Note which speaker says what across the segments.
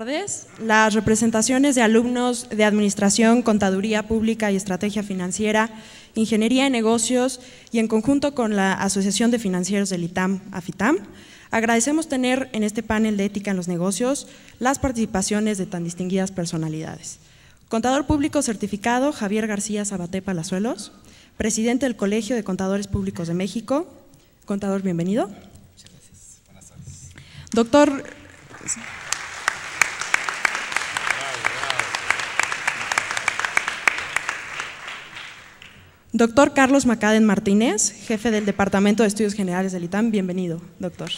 Speaker 1: tardes. Las representaciones de alumnos de Administración, Contaduría Pública y Estrategia Financiera, Ingeniería de Negocios y en conjunto con la Asociación de Financieros del ITAM, AFITAM, agradecemos tener en este panel de ética en los negocios las participaciones de tan distinguidas personalidades. Contador Público Certificado Javier García Sabaté Palazuelos, presidente del Colegio de Contadores Públicos de México. Contador, bienvenido.
Speaker 2: Muchas gracias. Buenas tardes.
Speaker 1: Doctor Carlos Macaden Martínez, jefe del Departamento de Estudios Generales del ITAM. Bienvenido, doctor.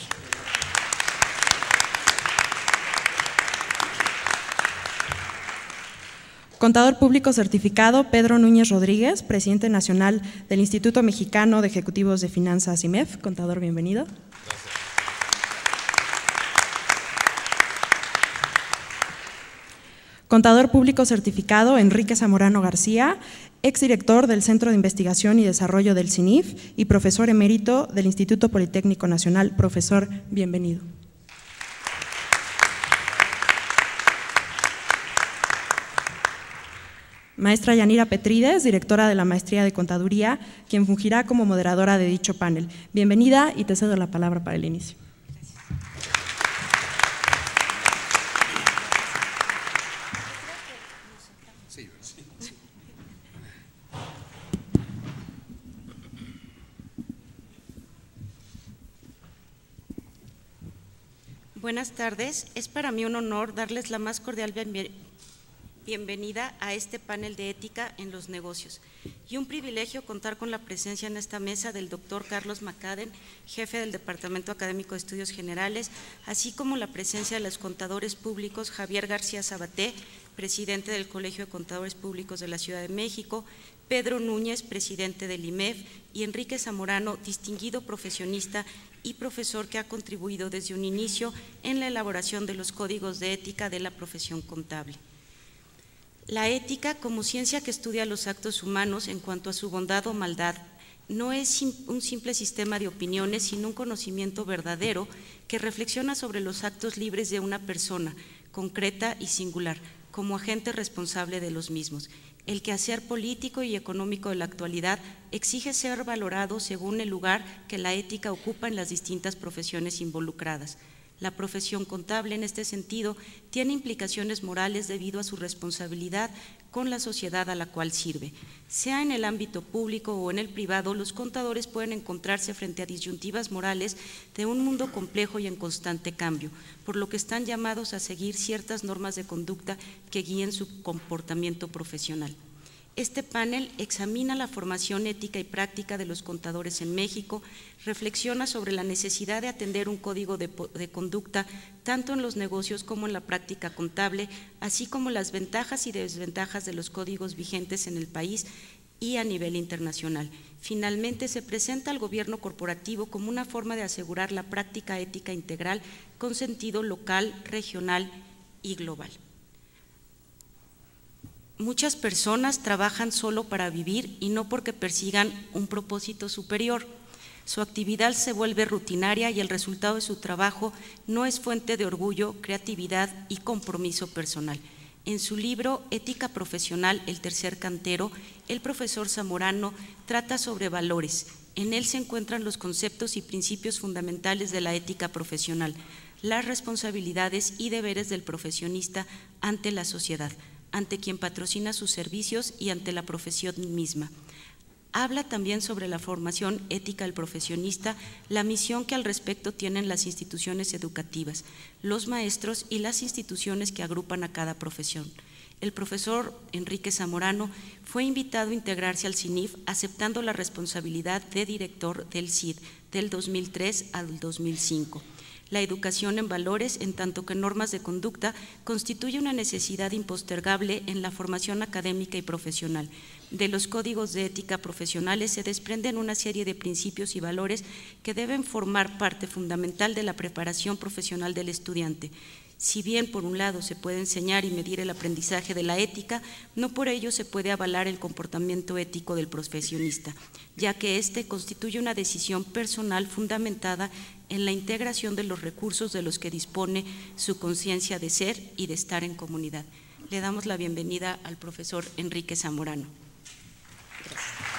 Speaker 1: Contador Público Certificado Pedro Núñez Rodríguez, presidente nacional del Instituto Mexicano de Ejecutivos de Finanzas, IMEF. Contador, bienvenido.
Speaker 2: Gracias.
Speaker 1: Contador Público Certificado Enrique Zamorano García, exdirector del Centro de Investigación y Desarrollo del CINIF y profesor emérito del Instituto Politécnico Nacional. Profesor, bienvenido. Maestra Yanira Petrides, directora de la Maestría de Contaduría, quien fungirá como moderadora de dicho panel. Bienvenida y te cedo la palabra para el inicio.
Speaker 3: Buenas tardes, es para mí un honor darles la más cordial bienvenida a este panel de ética en los negocios y un privilegio contar con la presencia en esta mesa del doctor Carlos Macaden, jefe del Departamento Académico de Estudios Generales, así como la presencia de los contadores públicos Javier García Sabaté, presidente del Colegio de Contadores Públicos de la Ciudad de México, Pedro Núñez, presidente del IMEF, y Enrique Zamorano, distinguido profesionista y profesor que ha contribuido desde un inicio en la elaboración de los códigos de ética de la profesión contable. La ética, como ciencia que estudia los actos humanos en cuanto a su bondad o maldad, no es un simple sistema de opiniones, sino un conocimiento verdadero que reflexiona sobre los actos libres de una persona, concreta y singular, como agente responsable de los mismos. El quehacer político y económico de la actualidad exige ser valorado según el lugar que la ética ocupa en las distintas profesiones involucradas. La profesión contable, en este sentido, tiene implicaciones morales debido a su responsabilidad con la sociedad a la cual sirve. Sea en el ámbito público o en el privado, los contadores pueden encontrarse frente a disyuntivas morales de un mundo complejo y en constante cambio, por lo que están llamados a seguir ciertas normas de conducta que guíen su comportamiento profesional. Este panel examina la formación ética y práctica de los contadores en México, reflexiona sobre la necesidad de atender un código de conducta tanto en los negocios como en la práctica contable, así como las ventajas y desventajas de los códigos vigentes en el país y a nivel internacional. Finalmente, se presenta al gobierno corporativo como una forma de asegurar la práctica ética integral con sentido local, regional y global. Muchas personas trabajan solo para vivir y no porque persigan un propósito superior. Su actividad se vuelve rutinaria y el resultado de su trabajo no es fuente de orgullo, creatividad y compromiso personal. En su libro Ética Profesional, el tercer cantero, el profesor Zamorano trata sobre valores. En él se encuentran los conceptos y principios fundamentales de la ética profesional, las responsabilidades y deberes del profesionista ante la sociedad, ante quien patrocina sus servicios y ante la profesión misma. Habla también sobre la formación ética del profesionista, la misión que al respecto tienen las instituciones educativas, los maestros y las instituciones que agrupan a cada profesión. El profesor Enrique Zamorano fue invitado a integrarse al CINIF aceptando la responsabilidad de director del CID del 2003 al 2005. La educación en valores, en tanto que normas de conducta, constituye una necesidad impostergable en la formación académica y profesional. De los códigos de ética profesionales se desprenden una serie de principios y valores que deben formar parte fundamental de la preparación profesional del estudiante. Si bien, por un lado, se puede enseñar y medir el aprendizaje de la ética, no por ello se puede avalar el comportamiento ético del profesionista, ya que éste constituye una decisión personal fundamentada en la integración de los recursos de los que dispone su conciencia de ser y de estar en comunidad. Le damos la bienvenida al profesor Enrique Zamorano. Gracias.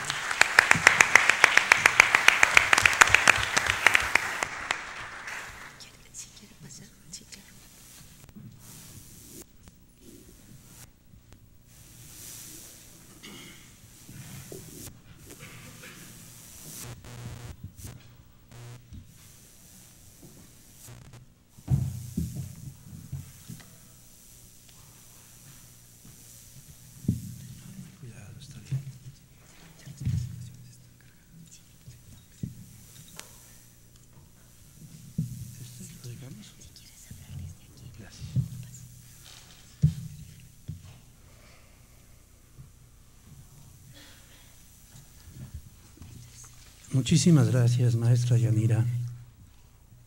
Speaker 4: Muchísimas gracias, maestra Yanira,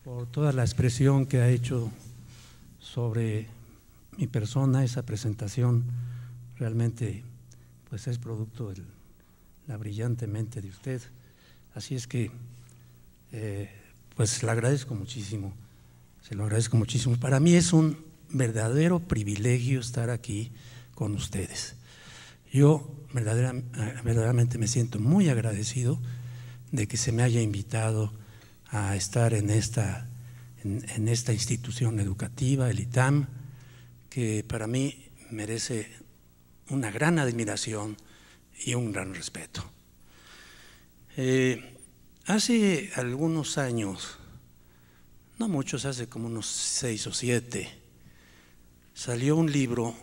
Speaker 4: por toda la expresión que ha hecho sobre mi persona. Esa presentación realmente pues es producto de la brillante mente de usted. Así es que pues le agradezco muchísimo, se lo agradezco muchísimo. Para mí es un verdadero privilegio estar aquí con ustedes. Yo verdaderamente me siento muy agradecido de que se me haya invitado a estar en esta institución educativa, el ITAM, que para mí merece una gran admiración y un gran respeto. Hace algunos años, no muchos, hace como unos 6 o 7, salió un libro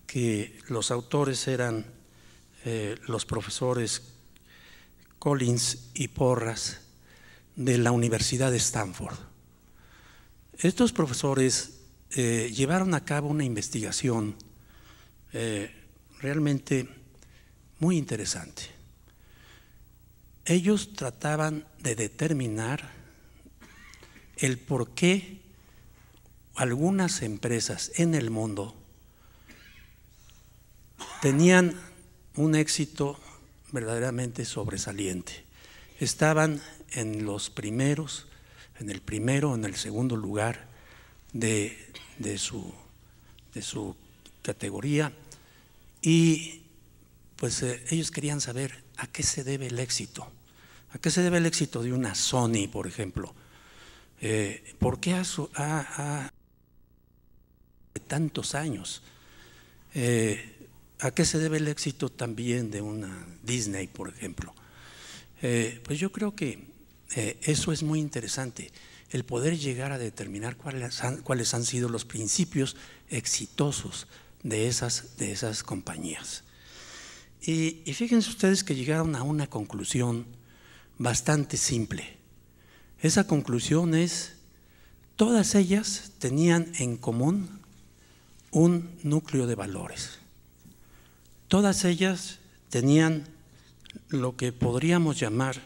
Speaker 4: que los autores eran los profesores Collins y Porras de la Universidad de Stanford. Estos profesores llevaron a cabo una investigación realmente muy interesante. Ellos trataban de determinar el por qué algunas empresas en el mundo tenían un éxito verdaderamente sobresaliente. Estaban en los primeros, en el primero, en el segundo lugar de su categoría, y pues ellos querían saber a qué se debe el éxito. ¿A qué se debe el éxito de una Sony, por ejemplo? ¿Por qué ha tantos años? ¿A qué se debe el éxito también de una Disney, por ejemplo? Pues yo creo que eso es muy interesante, el poder llegar a determinar cuáles han sido los principios exitosos de esas compañías. Y fíjense ustedes que llegaron a una conclusión bastante simple. Esa conclusión es: todas ellas tenían en común un núcleo de valores. Todas ellas tenían lo que podríamos llamar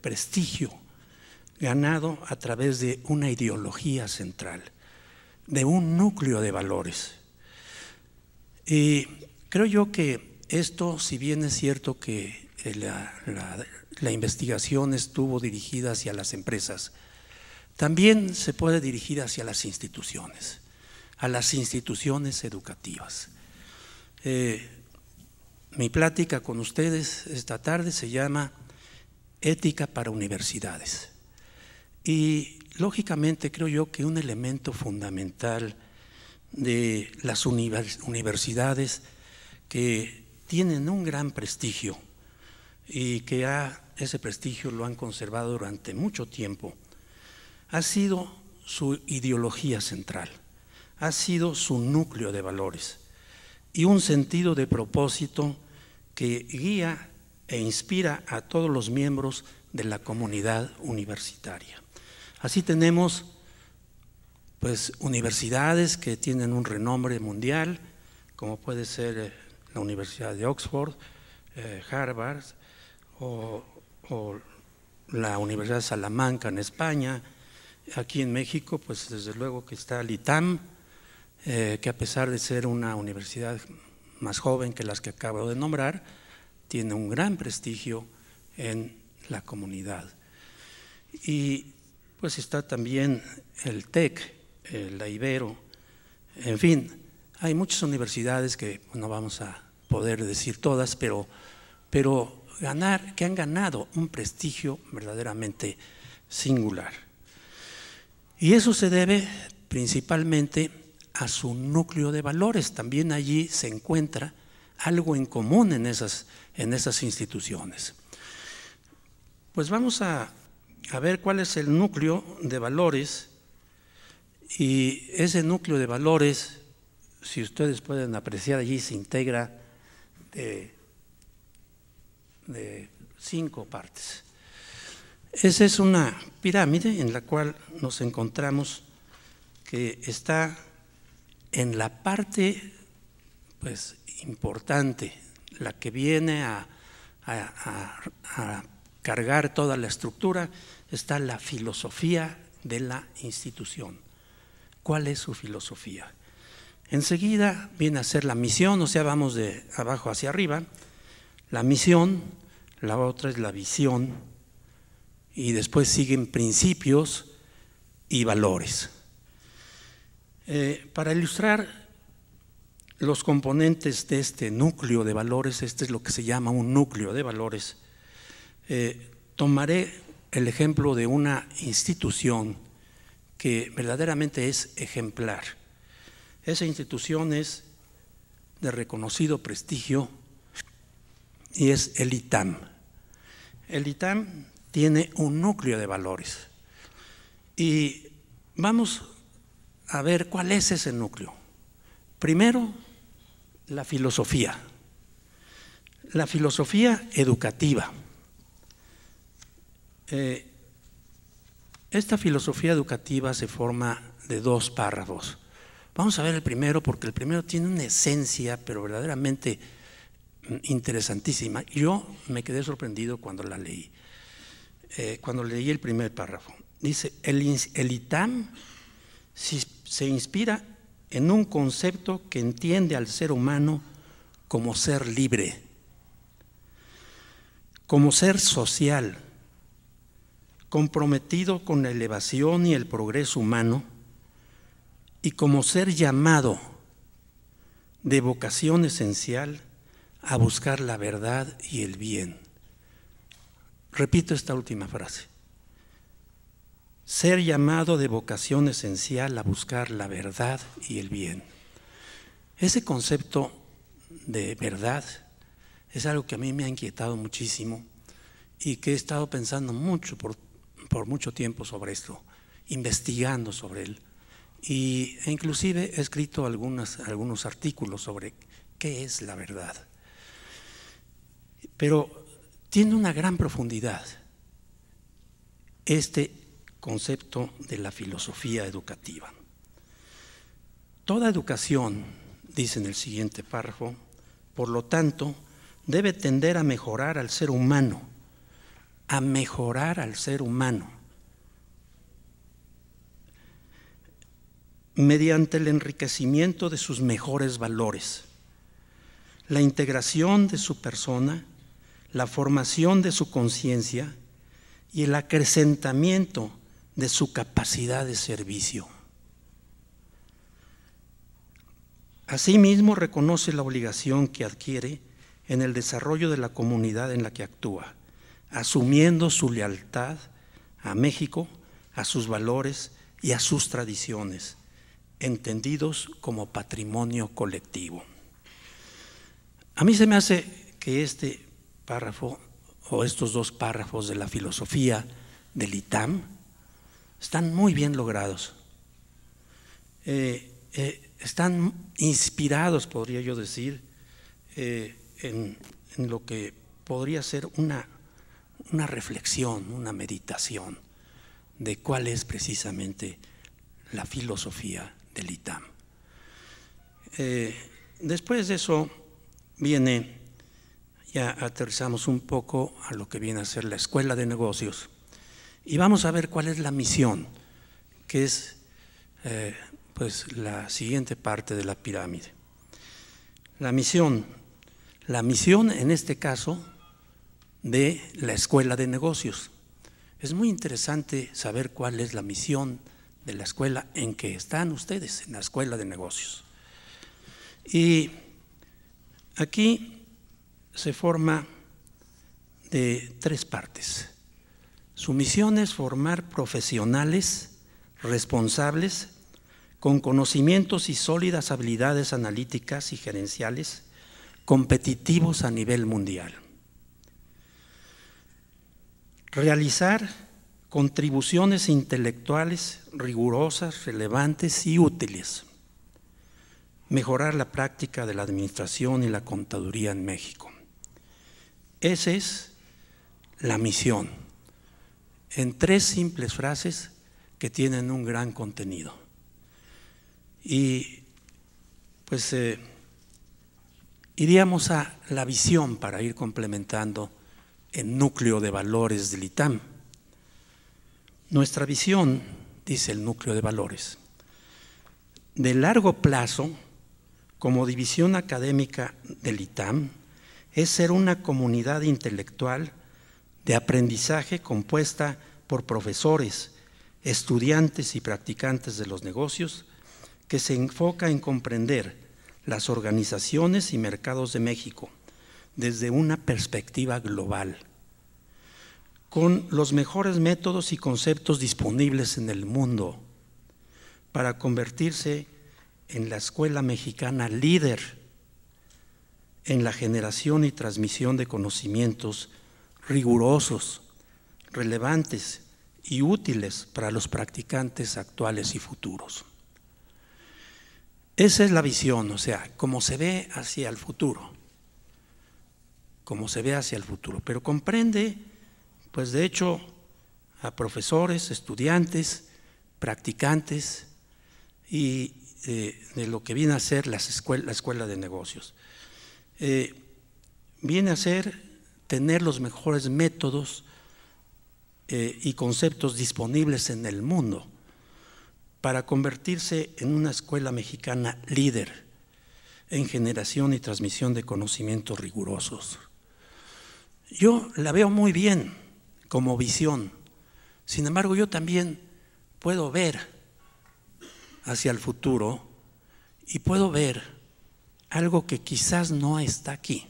Speaker 4: prestigio ganado a través de una ideología central, de un núcleo de valores. Y creo yo que esto, si bien es cierto que la investigación estuvo dirigida hacia las empresas, también se puede dirigir hacia las instituciones, a las instituciones educativas. Mi plática con ustedes esta tarde se llama Ética para Universidades. Y lógicamente creo yo que un elemento fundamental de las universidades que tienen un gran prestigio y que ese prestigio lo han conservado durante mucho tiempo, ha sido su ideología central, ha sido su núcleo de valores y un sentido de propósito que guía e inspira a todos los miembros de la comunidad universitaria. Así tenemos pues universidades que tienen un renombre mundial, como puede ser la Universidad de Oxford, Harvard o la Universidad de Salamanca en España. Aquí en México, pues desde luego que está el ITAM, que a pesar de ser una universidad más joven que las que acabo de nombrar, tiene un gran prestigio en la comunidad. Y pues está también el TEC, la Ibero, en fin, hay muchas universidades que no vamos a poder decir todas, pero que han ganado un prestigio verdaderamente singular. Y eso se debe principalmente a su núcleo de valores. También allí se encuentra algo en común en esas instituciones. Pues vamos a ver cuál es el núcleo de valores, y ese núcleo de valores, si ustedes pueden apreciar allí, se integra de 5 partes. Esa es una pirámide en la cual nos encontramos que está en la parte pues importante, la que viene a cargar toda la estructura, está la filosofía de la institución. ¿Cuál es su filosofía? Enseguida viene a ser la misión, o sea, vamos de abajo hacia arriba. La misión, la otra es la visión, y después siguen principios y valores. Para ilustrar los componentes de este núcleo de valores, este es lo que se llama un núcleo de valores, tomaré el ejemplo de una institución que verdaderamente es ejemplar. Esa institución es de reconocido prestigio y es el ITAM. El ITAM tiene un núcleo de valores y vamos a ver cuál es ese núcleo. Primero, la filosofía educativa. Esta filosofía educativa se forma de 2 párrafos. Vamos a ver el primero, porque el primero tiene una esencia, pero verdaderamente interesantísima. Yo me quedé sorprendido cuando la leí. Cuando leí el primer párrafo. Dice, el ITAM se inspira en un concepto que entiende al ser humano como ser libre, como ser social, comprometido con la elevación y el progreso humano, y como ser llamado de vocación esencial a buscar la verdad y el bien. Repito esta última frase. Ser llamado de vocación esencial a buscar la verdad y el bien. Ese concepto de verdad es algo que a mí me ha inquietado muchísimo y que he estado pensando mucho por mucho tiempo sobre esto, investigando sobre él. E inclusive he escrito algunos artículos sobre qué es la verdad. Pero tiene una gran profundidad este concepto de la filosofía educativa. Toda educación, dice en el siguiente párrafo, por lo tanto, debe tender a mejorar al ser humano, mediante el enriquecimiento de sus mejores valores, la integración de su persona, la formación de su conciencia y el acrecentamiento de su capacidad de servicio. Asimismo, reconoce la obligación que adquiere en el desarrollo de la comunidad en la que actúa, asumiendo su lealtad a México, a sus valores y a sus tradiciones, entendidos como patrimonio colectivo. A mí se me hace que este párrafo o estos 2 párrafos de la filosofía del ITAM están muy bien logrados. Están inspirados, podría yo decir, en lo que podría ser una reflexión, una meditación de cuál es precisamente la filosofía del ITAM. Después de eso viene, ya aterrizamos un poco a lo que viene a ser la Escuela de Negocios. Y vamos a ver cuál es la misión, que es pues la siguiente parte de la pirámide. La misión en este caso de la Escuela de Negocios. Es muy interesante saber cuál es la misión de la escuela en que están ustedes, en la Escuela de Negocios. Y aquí se forma de 3 partes. Su misión es formar profesionales responsables con conocimientos y sólidas habilidades analíticas y gerenciales competitivos a nivel mundial. Realizar contribuciones intelectuales rigurosas, relevantes y útiles. Mejorar la práctica de la administración y la contaduría en México. Esa es la misión, en 3 simples frases que tienen un gran contenido. Y pues iríamos a la visión para ir complementando el núcleo de valores del ITAM. Nuestra visión, dice el núcleo de valores, de largo plazo, como división académica del ITAM, es ser una comunidad intelectual de aprendizaje compuesta por profesores, estudiantes y practicantes de los negocios, que se enfoca en comprender las organizaciones y mercados de México desde una perspectiva global, con los mejores métodos y conceptos disponibles en el mundo para convertirse en la escuela mexicana líder en la generación y transmisión de conocimientos rigurosos, relevantes y útiles para los practicantes actuales y futuros. Esa es la visión, o sea, cómo se ve hacia el futuro, pero comprende, pues de hecho, a profesores, estudiantes, practicantes y de lo que viene a ser la escuela de negocios. Viene a ser tener los mejores métodos y conceptos disponibles en el mundo para convertirse en una escuela mexicana líder en generación y transmisión de conocimientos rigurosos. Yo la veo muy bien como visión, sin embargo yo también puedo ver hacia el futuro y puedo ver algo que quizás no está aquí,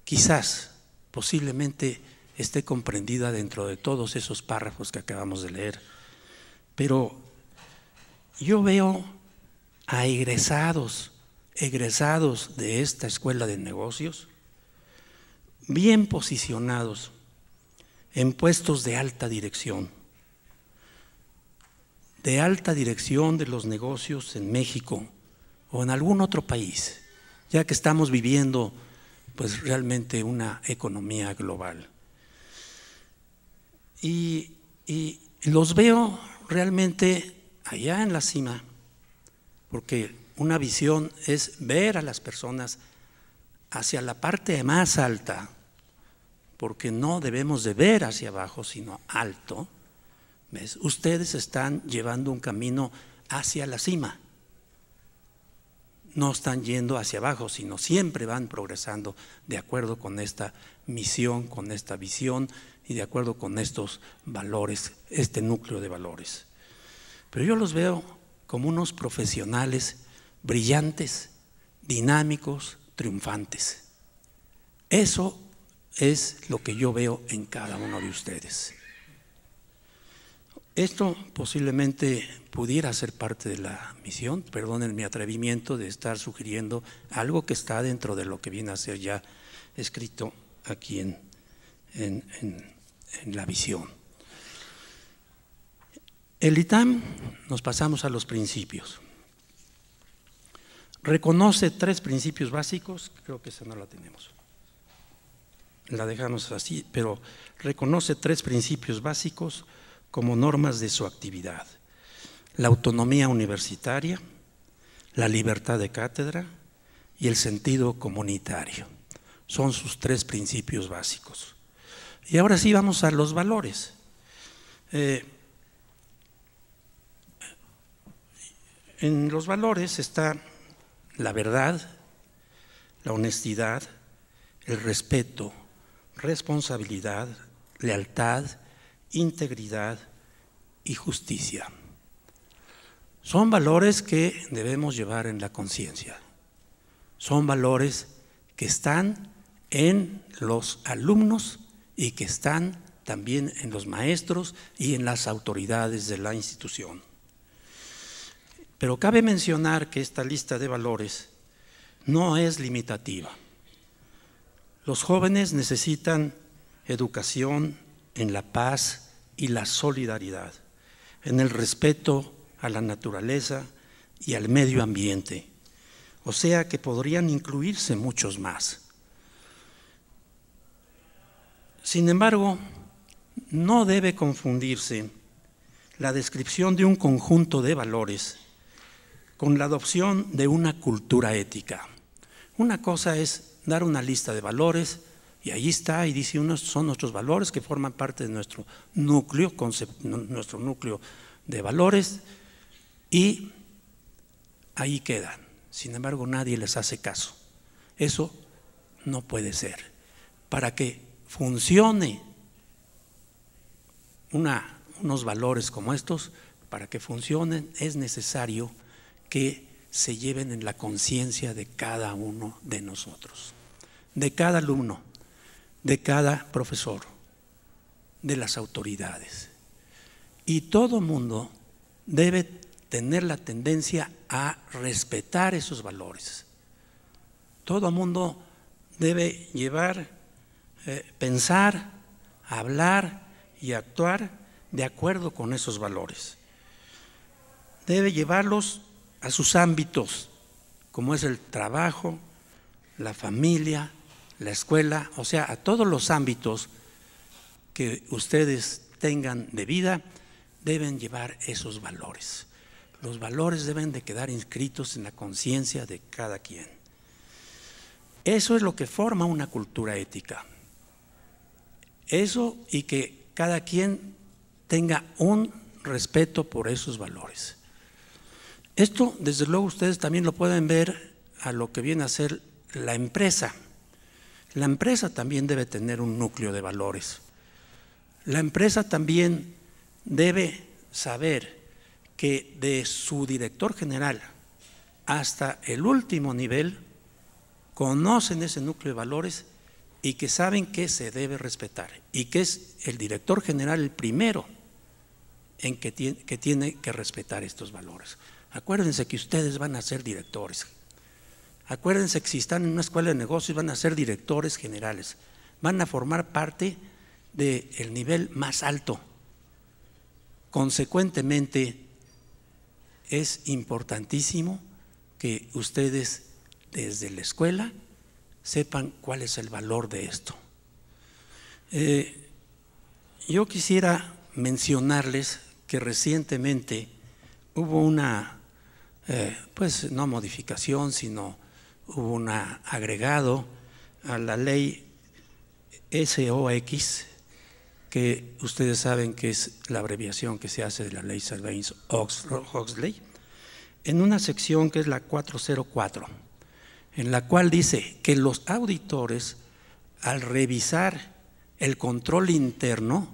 Speaker 4: quizás, posiblemente esté comprendida dentro de todos esos párrafos que acabamos de leer, pero yo veo a egresados de esta escuela de negocios bien posicionados en puestos de alta dirección de los negocios en México o en algún otro país, ya que estamos viviendo pues realmente una economía global. Y los veo realmente allá en la cima, porque una visión es ver a las personas hacia la parte más alta, porque no debemos de ver hacia abajo, sino alto. ¿Ves? Ustedes están llevando un camino hacia la cima. No están yendo hacia abajo, sino siempre van progresando de acuerdo con esta misión, con esta visión y de acuerdo con estos valores, este núcleo de valores. Pero yo los veo como unos profesionales brillantes, dinámicos, triunfantes. Eso es lo que yo veo en cada uno de ustedes. Esto posiblemente pudiera ser parte de la misión, perdonen mi atrevimiento de estar sugiriendo algo que está dentro de lo que viene a ser ya escrito aquí en la visión. El ITAM, nos pasamos a los principios. Reconoce 3 principios básicos, creo que esa no la tenemos. La dejamos así, pero reconoce 3 principios básicos como normas de su actividad: la autonomía universitaria, la libertad de cátedra y el sentido comunitario. Son sus 3 principios básicos. Y ahora sí vamos a los valores. En los valores está la verdad, la honestidad, el respeto, responsabilidad, lealtad, integridad y justicia. Son valores que debemos llevar en la conciencia. Son valores que están en los alumnos y que están también en los maestros y en las autoridades de la institución. Pero cabe mencionar que esta lista de valores no es limitativa. Los jóvenes necesitan educación en la paz y la solidaridad, en el respeto a la naturaleza y al medio ambiente, o sea que podrían incluirse muchos más. Sin embargo, no debe confundirse la descripción de un conjunto de valores con la adopción de una cultura ética. Una cosa es dar una lista de valores y ahí está, y dice unos son nuestros valores que forman parte de nuestro núcleo de valores, y ahí quedan. Sin embargo, nadie les hace caso. Eso no puede ser. Para que funcione unos valores como estos, para que funcionen es necesario que se lleven en la conciencia de cada uno de nosotros, de cada alumno, de cada profesor, de las autoridades. Y todo mundo debe tener la tendencia a respetar esos valores. Todo mundo debe pensar, hablar y actuar de acuerdo con esos valores. Debe llevarlos a sus ámbitos, como es el trabajo, la familia, la escuela, o sea, a todos los ámbitos que ustedes tengan de vida, deben llevar esos valores. Los valores deben de quedar inscritos en la conciencia de cada quien. Eso es lo que forma una cultura ética. Eso, y que cada quien tenga un respeto por esos valores. Esto, desde luego, ustedes también lo pueden ver a lo que viene a ser la empresa. La empresa también debe tener un núcleo de valores. La empresa también debe saber que de su director general hasta el último nivel conocen ese núcleo de valores y que saben que se debe respetar, y que es el director general el primero en que tiene que respetar estos valores. Acuérdense que ustedes van a ser directores. Acuérdense que si están en una escuela de negocios van a ser directores generales. Van a formar parte del nivel más alto. Consecuentemente, es importantísimo que ustedes desde la escuela sepan cuál es el valor de esto. Yo quisiera mencionarles que recientemente hubo una, pues no modificación, sino hubo un agregado a la ley SOX, que ustedes saben que es la abreviación que se hace de la ley Sarbanes-Oxley, en una sección que es la 404, en la cual dice que los auditores, al revisar el control interno,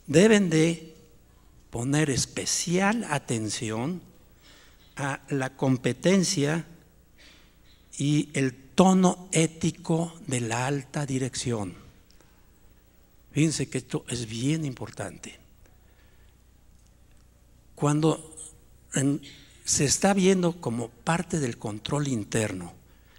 Speaker 4: deben de poner especial atención a la competencia y el tono ético de la alta dirección. Fíjense que esto es bien importante. Cuando se está viendo como parte del control interno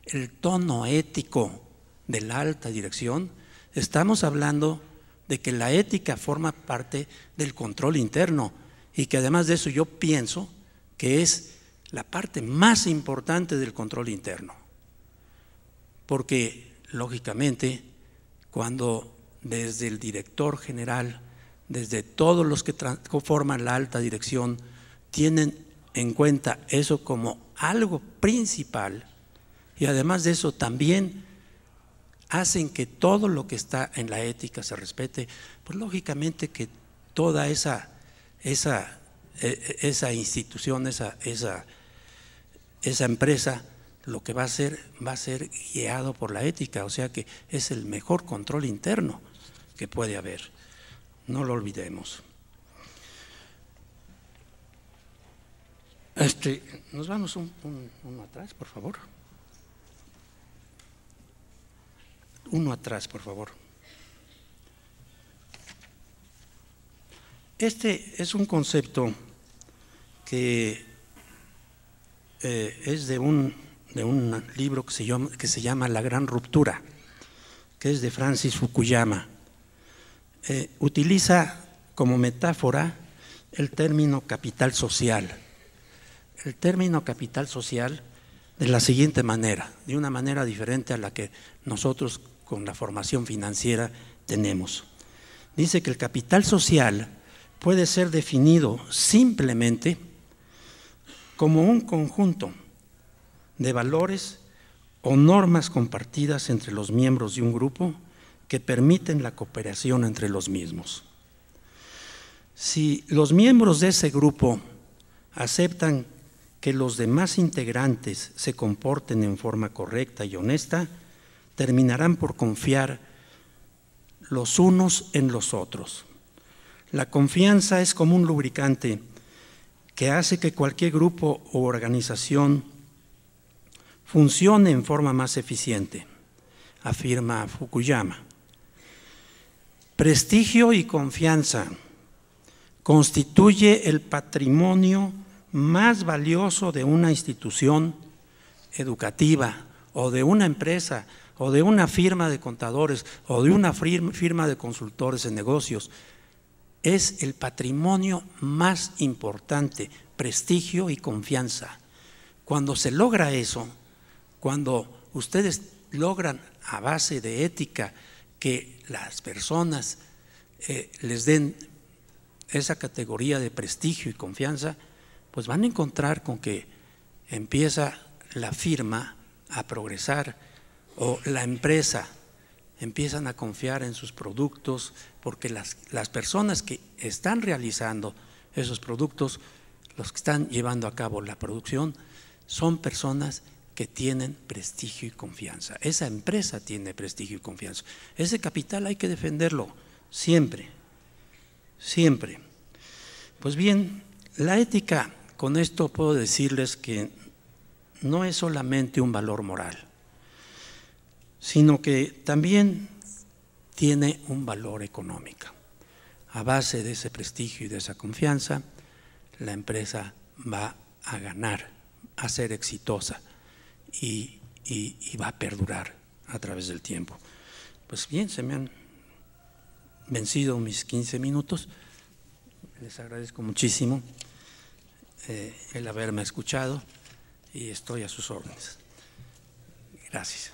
Speaker 4: el tono ético de la alta dirección, estamos hablando de que la ética forma parte del control interno, y que además de eso yo pienso que es la parte más importante del control interno. Porque lógicamente cuando desde el director general, desde todos los que conforman la alta dirección, tienen en cuenta eso como algo principal, y además de eso también hacen que todo lo que está en la ética se respete, pues lógicamente que toda esa institución, esa empresa, lo que va a ser guiado por la ética, o sea que es el mejor control interno que puede haber. No lo olvidemos. Nos vamos uno atrás, por favor. Uno atrás, por favor. Este es un concepto que es de un libro que se llama La Gran Ruptura, que es de Francis Fukuyama. Utiliza como metáfora el término capital social. El término capital social de la siguiente manera, de una manera diferente a la que nosotros con la formación financiera tenemos. Dice que el capital social puede ser definido simplemente como un conjunto de valores o normas compartidas entre los miembros de un grupo que permiten la cooperación entre los mismos. Si los miembros de ese grupo aceptan que los demás integrantes se comporten en forma correcta y honesta, terminarán por confiar los unos en los otros. La confianza es como un lubricante que hace que cualquier grupo o organización funcione en forma más eficiente, afirma Fukuyama. Prestigio y confianza constituye el patrimonio más valioso de una institución educativa o de una empresa o de una firma de contadores o de una firma de consultores en negocios. Es el patrimonio más importante, prestigio y confianza. Cuando se logra eso, cuando ustedes logran a base de ética que las personas les den esa categoría de prestigio y confianza, pues van a encontrar con que empieza la firma a progresar o la empresa empiezan a confiar en sus productos, porque las personas que están realizando esos productos, los que están llevando a cabo la producción, son personas que tienen prestigio y confianza. Esa empresa tiene prestigio y confianza. Ese capital hay que defenderlo siempre, siempre. Pues bien, la ética, con esto puedo decirles que no es solamente un valor moral, sino que también tiene un valor económico. A base de ese prestigio y de esa confianza, la empresa va a ganar, a ser exitosa y va a perdurar a través del tiempo. Pues bien, se me han vencido mis 15 minutos. Les agradezco muchísimo el haberme escuchado y estoy a sus órdenes. Gracias.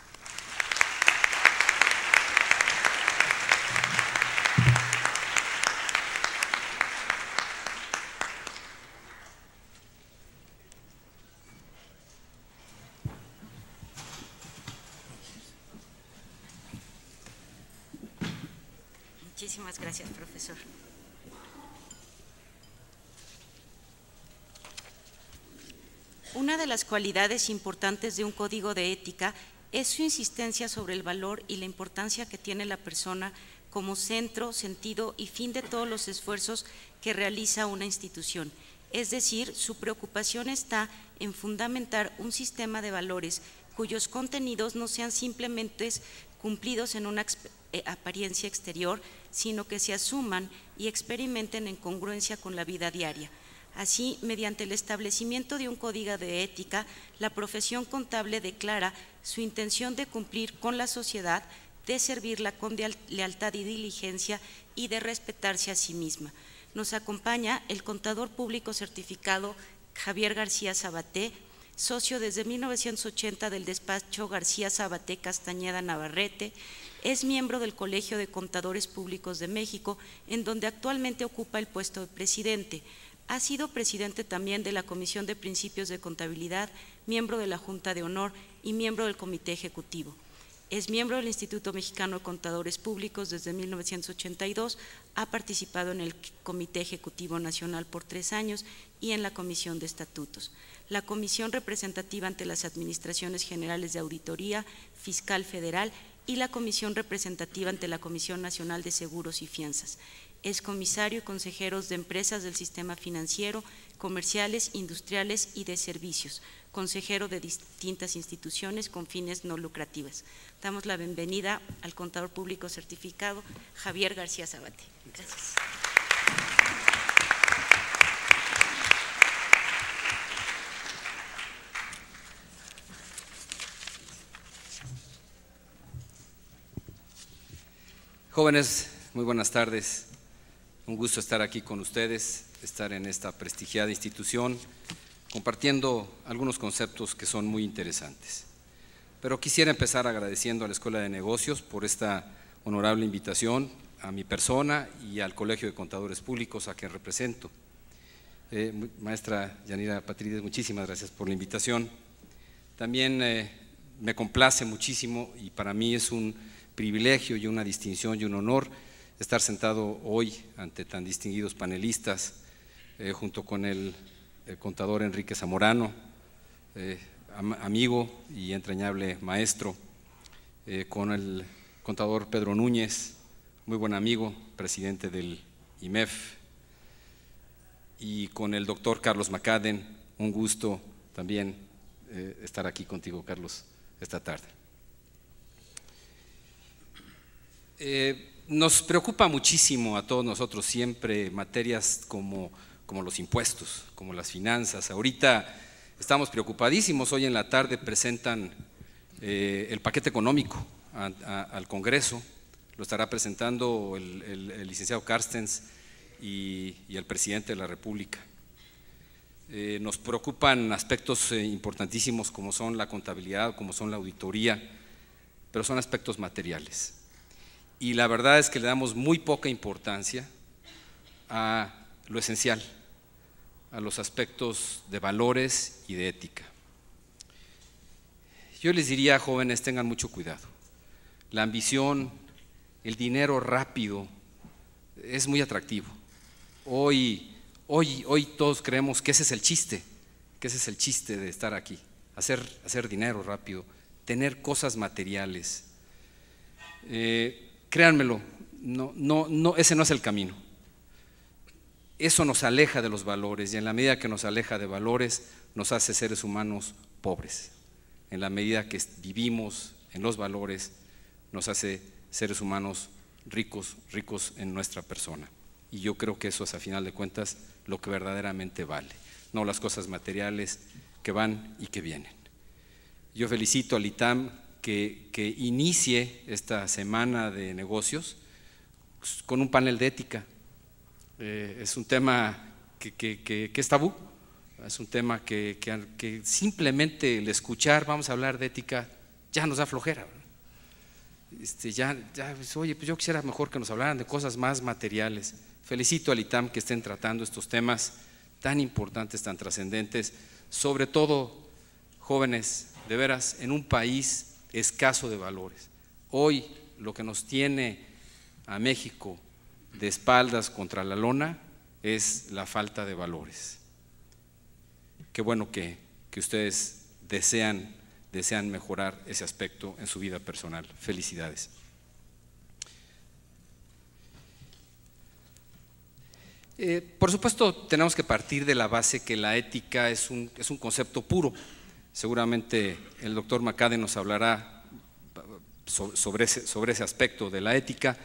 Speaker 3: Muchísimas gracias, profesor. Una de las cualidades importantes de un código de ética es su insistencia sobre el valor y la importancia que tiene la persona como centro, sentido y fin de todos los esfuerzos que realiza una institución. Es decir, su preocupación está en fundamentar un sistema de valores cuyos contenidos no sean simplemente cumplidos en una apariencia exterior, sino que se asuman y experimenten en congruencia con la vida diaria. Así, mediante el establecimiento de un código de ética, la profesión contable declara su intención de cumplir con la sociedad, de servirla con lealtad y diligencia y de respetarse a sí misma. Nos acompaña el contador público certificado Javier García Sabaté, socio desde 1980 del despacho García Sabaté Castañeda Navarrete. Es miembro del Colegio de Contadores Públicos de México, en donde actualmente ocupa el puesto de presidente. Ha sido presidente también de la Comisión de Principios de Contabilidad, miembro de la Junta de Honor y miembro del Comité Ejecutivo. Es miembro del Instituto Mexicano de Contadores Públicos desde 1982, ha participado en el Comité Ejecutivo Nacional por 3 años y en la Comisión de Estatutos, la Comisión Representativa ante las Administraciones Generales de Auditoría Fiscal Federal y la Comisión Representativa ante la Comisión Nacional de Seguros y Fianzas. Es comisario y consejeros de empresas del sistema financiero, comerciales, industriales y de servicios, consejero de distintas instituciones con fines no lucrativas. Damos la bienvenida al contador público certificado Javier García Zabate. Gracias.
Speaker 2: Jóvenes, muy buenas tardes. Un gusto estar aquí con ustedes, estar en esta prestigiada institución, compartiendo algunos conceptos que son muy interesantes. Pero quisiera empezar agradeciendo a la Escuela de Negocios por esta honorable invitación, a mi persona y al Colegio de Contadores Públicos a quien represento. Maestra Yanira Patrides, muchísimas gracias por la invitación. También me complace muchísimo y para mí es un privilegio y una distinción y un honor estar sentado hoy ante tan distinguidos panelistas, junto con el contador Enrique Zamorano, amigo y entrañable maestro, con el contador Pedro Núñez, muy buen amigo, presidente del IMEF, y con el doctor Carlos Macaden, un gusto también estar aquí contigo, Carlos, esta tarde. Nos preocupa muchísimo a todos nosotros siempre materias como los impuestos, como las finanzas. Ahorita estamos preocupadísimos, hoy en la tarde presentan el paquete económico al Congreso, lo estará presentando el licenciado Carstens y el presidente de la República. Nos preocupan aspectos importantísimos como son la contabilidad, como son la auditoría, pero son aspectos materiales. Y la verdad es que le damos muy poca importancia a lo esencial, a los aspectos de valores y de ética. Yo les diría, jóvenes, tengan mucho cuidado. La ambición, el dinero rápido es muy atractivo. Hoy todos creemos que ese es el chiste, de estar aquí, hacer dinero rápido, tener cosas materiales. Créanmelo, ese no es el camino. Eso nos aleja de los valores y en la medida que nos aleja de valores nos hace seres humanos pobres. En la medida que vivimos en los valores nos hace seres humanos ricos en nuestra persona. Y yo creo que eso es a final de cuentas lo que verdaderamente vale, no las cosas materiales que van y que vienen. Yo felicito al ITAM que inicie esta semana de negocios con un panel de ética. Es un tema que es tabú, es un tema que simplemente el escuchar, vamos a hablar de ética, ya nos da flojera. Oye, pues yo quisiera mejor que nos hablaran de cosas más materiales. Felicito al ITAM que estén tratando estos temas tan importantes, tan trascendentes, sobre todo jóvenes, de veras, en un país escaso de valores. Hoy lo que nos tiene a México de espaldas contra la lona es la falta de valores. Qué bueno que ustedes desean mejorar ese aspecto en su vida personal. Felicidades. Por supuesto, tenemos que partir de la base que la ética es un concepto puro. Seguramente el doctor Macaden nos hablará sobre ese aspecto de la ética.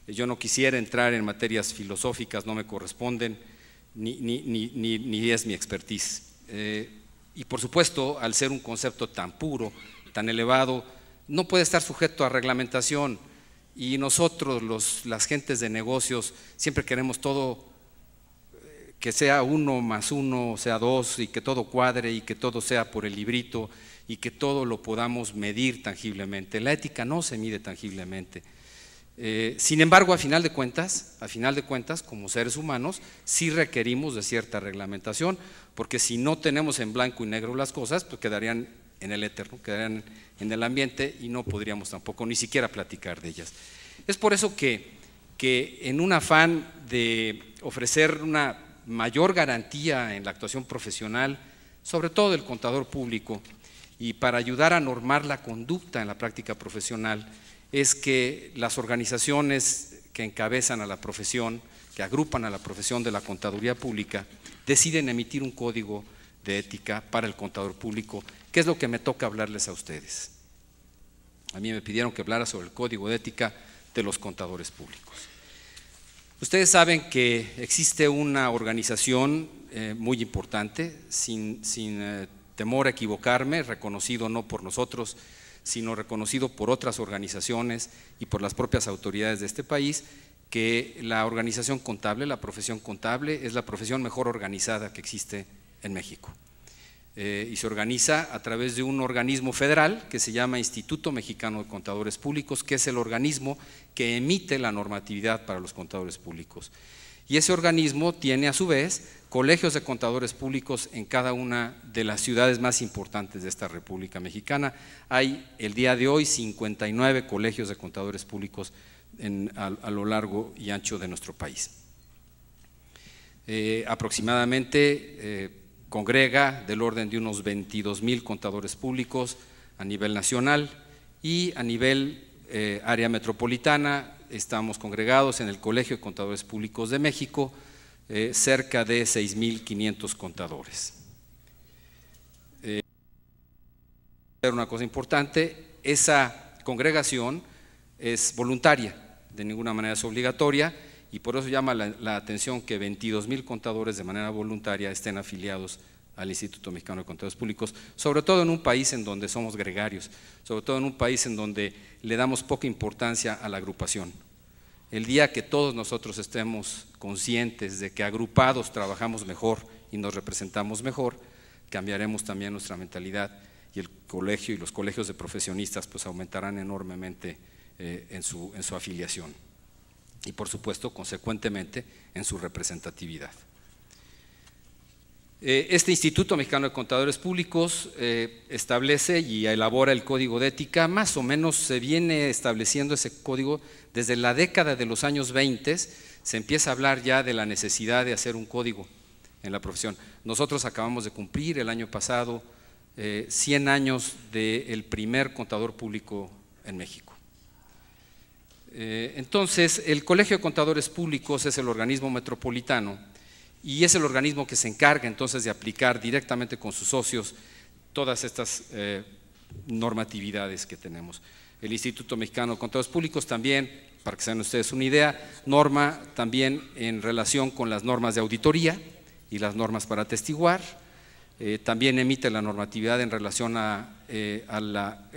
Speaker 2: Yo no quisiera entrar en materias filosóficas, no me corresponden, ni es mi expertise. Y por supuesto, al ser un concepto tan puro, tan elevado, no puede estar sujeto a reglamentación. Y nosotros, las gentes de negocios, siempre queremos todo que sea 1 más 1 sea 2 y que todo cuadre y que todo sea por el librito y que todo lo podamos medir tangiblemente. La ética no se mide tangiblemente. Sin embargo, a final de cuentas, como seres humanos, sí requerimos de cierta reglamentación, porque si no tenemos en blanco y negro las cosas, pues quedarían en el éter, ¿no? Quedarían en el ambiente y no podríamos tampoco ni siquiera platicar de ellas. Es por eso que en un afán de ofrecer una mayor garantía en la actuación profesional, sobre todo del contador público, y para ayudar a normar la conducta en la práctica profesional, es que las organizaciones que encabezan a la profesión, que agrupan a la profesión de la contaduría pública, deciden emitir un código de ética para el contador público, que es lo que me toca hablarles a ustedes. A mí me pidieron que hablara sobre el código de ética de los contadores públicos. Ustedes saben que existe una organización muy importante, sin temor a equivocarme, reconocido no por nosotros, sino reconocido por otras organizaciones y por las propias autoridades de este país, que la organización contable, la profesión contable, es la profesión mejor organizada que existe en México. Y se organiza a través de un organismo federal que se llama Instituto Mexicano de Contadores Públicos, que es el organismo que emite la normatividad para los contadores públicos. Y ese organismo tiene a su vez colegios de contadores públicos en cada una de las ciudades más importantes de esta República Mexicana. Hay el día de hoy 59 colegios de contadores públicos a lo largo y ancho de nuestro país. Aproximadamente congrega del orden de unos 22,000 contadores públicos a nivel nacional, y a nivel área metropolitana estamos congregados en el Colegio de Contadores Públicos de México, cerca de 6,500 contadores. Una cosa importante, esa congregación es voluntaria, de ninguna manera es obligatoria, y por eso llama la atención que 22,000 contadores de manera voluntaria estén afiliados al Instituto Mexicano de Contadores Públicos, sobre todo en un país en donde somos gregarios, sobre todo en un país en donde le damos poca importancia a la agrupación. El día que todos nosotros estemos conscientes de que agrupados trabajamos mejor y nos representamos mejor, cambiaremos también nuestra mentalidad, y el colegio y los colegios de profesionistas pues aumentarán enormemente en su afiliación y por supuesto consecuentemente en su representatividad. Este Instituto Mexicano de Contadores Públicos establece y elabora el código de ética. Más o menos se viene estableciendo ese código desde la década de los años 20, se empieza a hablar ya de la necesidad de hacer un código en la profesión. Nosotros acabamos de cumplir el año pasado 100 años del primer contador público en México. Entonces, el Colegio de Contadores Públicos es el organismo metropolitano y es el organismo que se encarga entonces de aplicar directamente con sus socios todas estas normatividades que tenemos. El Instituto Mexicano de Contadores Públicos también, para que se den ustedes una idea, norma también en relación con las normas de auditoría y las normas para atestiguar, también emite la normatividad en relación a la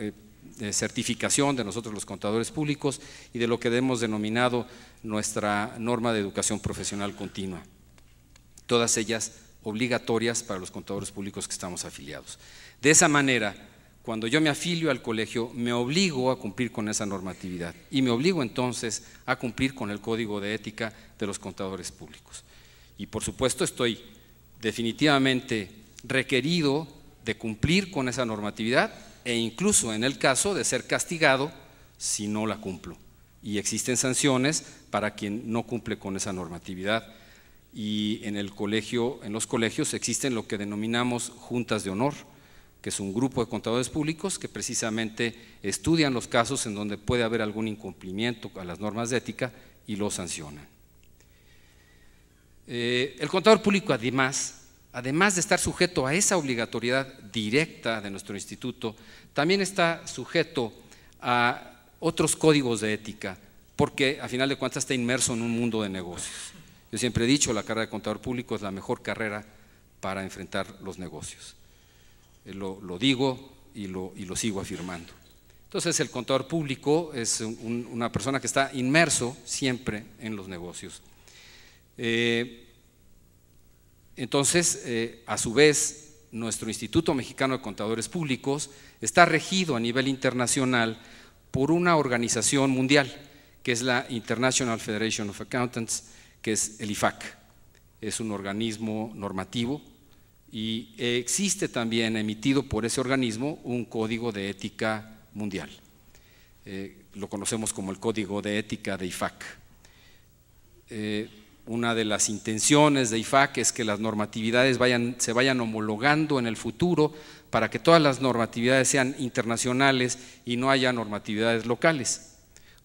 Speaker 2: certificación de nosotros los contadores públicos y de lo que hemos denominado nuestra norma de educación profesional continua, todas ellas obligatorias para los contadores públicos que estamos afiliados. De esa manera, cuando yo me afilio al colegio, me obligo a cumplir con esa normatividad y me obligo entonces a cumplir con el código de ética de los contadores públicos. Y por supuesto estoy definitivamente requerido de cumplir con esa normatividad e incluso en el caso de ser castigado si no la cumplo. Y existen sanciones para quien no cumple con esa normatividad. Y en los colegios existen lo que denominamos juntas de honor, que es un grupo de contadores públicos que precisamente estudian los casos en donde puede haber algún incumplimiento a las normas de ética y lo sancionan. El contador público además de estar sujeto a esa obligatoriedad directa de nuestro instituto, también está sujeto a otros códigos de ética, porque a final de cuentas está inmerso en un mundo de negocios. Yo siempre he dicho, la carrera de contador público es la mejor carrera para enfrentar los negocios. Lo digo y lo sigo afirmando. Entonces el contador público es una persona que está inmerso siempre en los negocios. Entonces, a su vez, nuestro Instituto Mexicano de Contadores Públicos está regido a nivel internacional por una organización mundial, que es la International Federation of Accountants, que es el IFAC. Es un organismo normativo y existe también emitido por ese organismo un código de ética mundial. Lo conocemos como el Código de Ética de IFAC. Una de las intenciones de IFAC es que las normatividades se vayan homologando en el futuro para que todas las normatividades sean internacionales y no haya normatividades locales.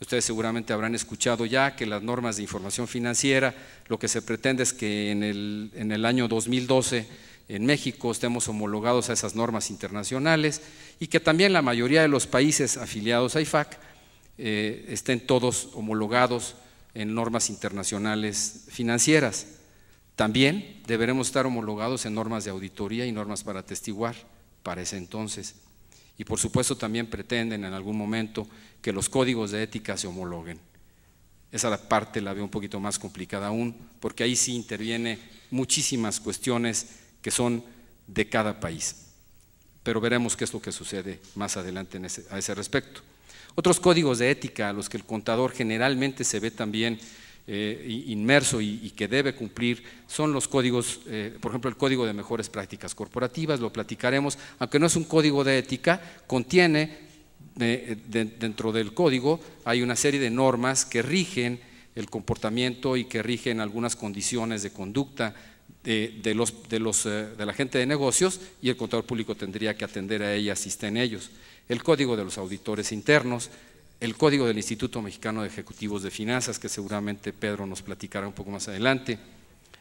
Speaker 2: Ustedes seguramente habrán escuchado ya que las normas de información financiera, lo que se pretende es que en el año 2012 en México estemos homologados a esas normas internacionales y que también la mayoría de los países afiliados a IFAC estén todos homologados en normas internacionales financieras. También deberemos estar homologados en normas de auditoría y normas para atestiguar para ese entonces. Y por supuesto también pretenden en algún momento que los códigos de ética se homologuen. Esa parte la veo un poquito más complicada aún, porque ahí sí interviene muchísimas cuestiones que son de cada país. Pero veremos qué es lo que sucede más adelante a ese respecto. Otros códigos de ética a los que el contador generalmente se ve también inmerso y que debe cumplir son los códigos, por ejemplo el Código de Mejores Prácticas Corporativas, lo platicaremos, aunque no es un código de ética, contiene dentro del código hay una serie de normas que rigen el comportamiento y que rigen algunas condiciones de conducta de la gente de negocios, y el contador público tendría que atender a ellas si está en ellos. El Código de los Auditores Internos, el Código del Instituto Mexicano de Ejecutivos de Finanzas, que seguramente Pedro nos platicará un poco más adelante.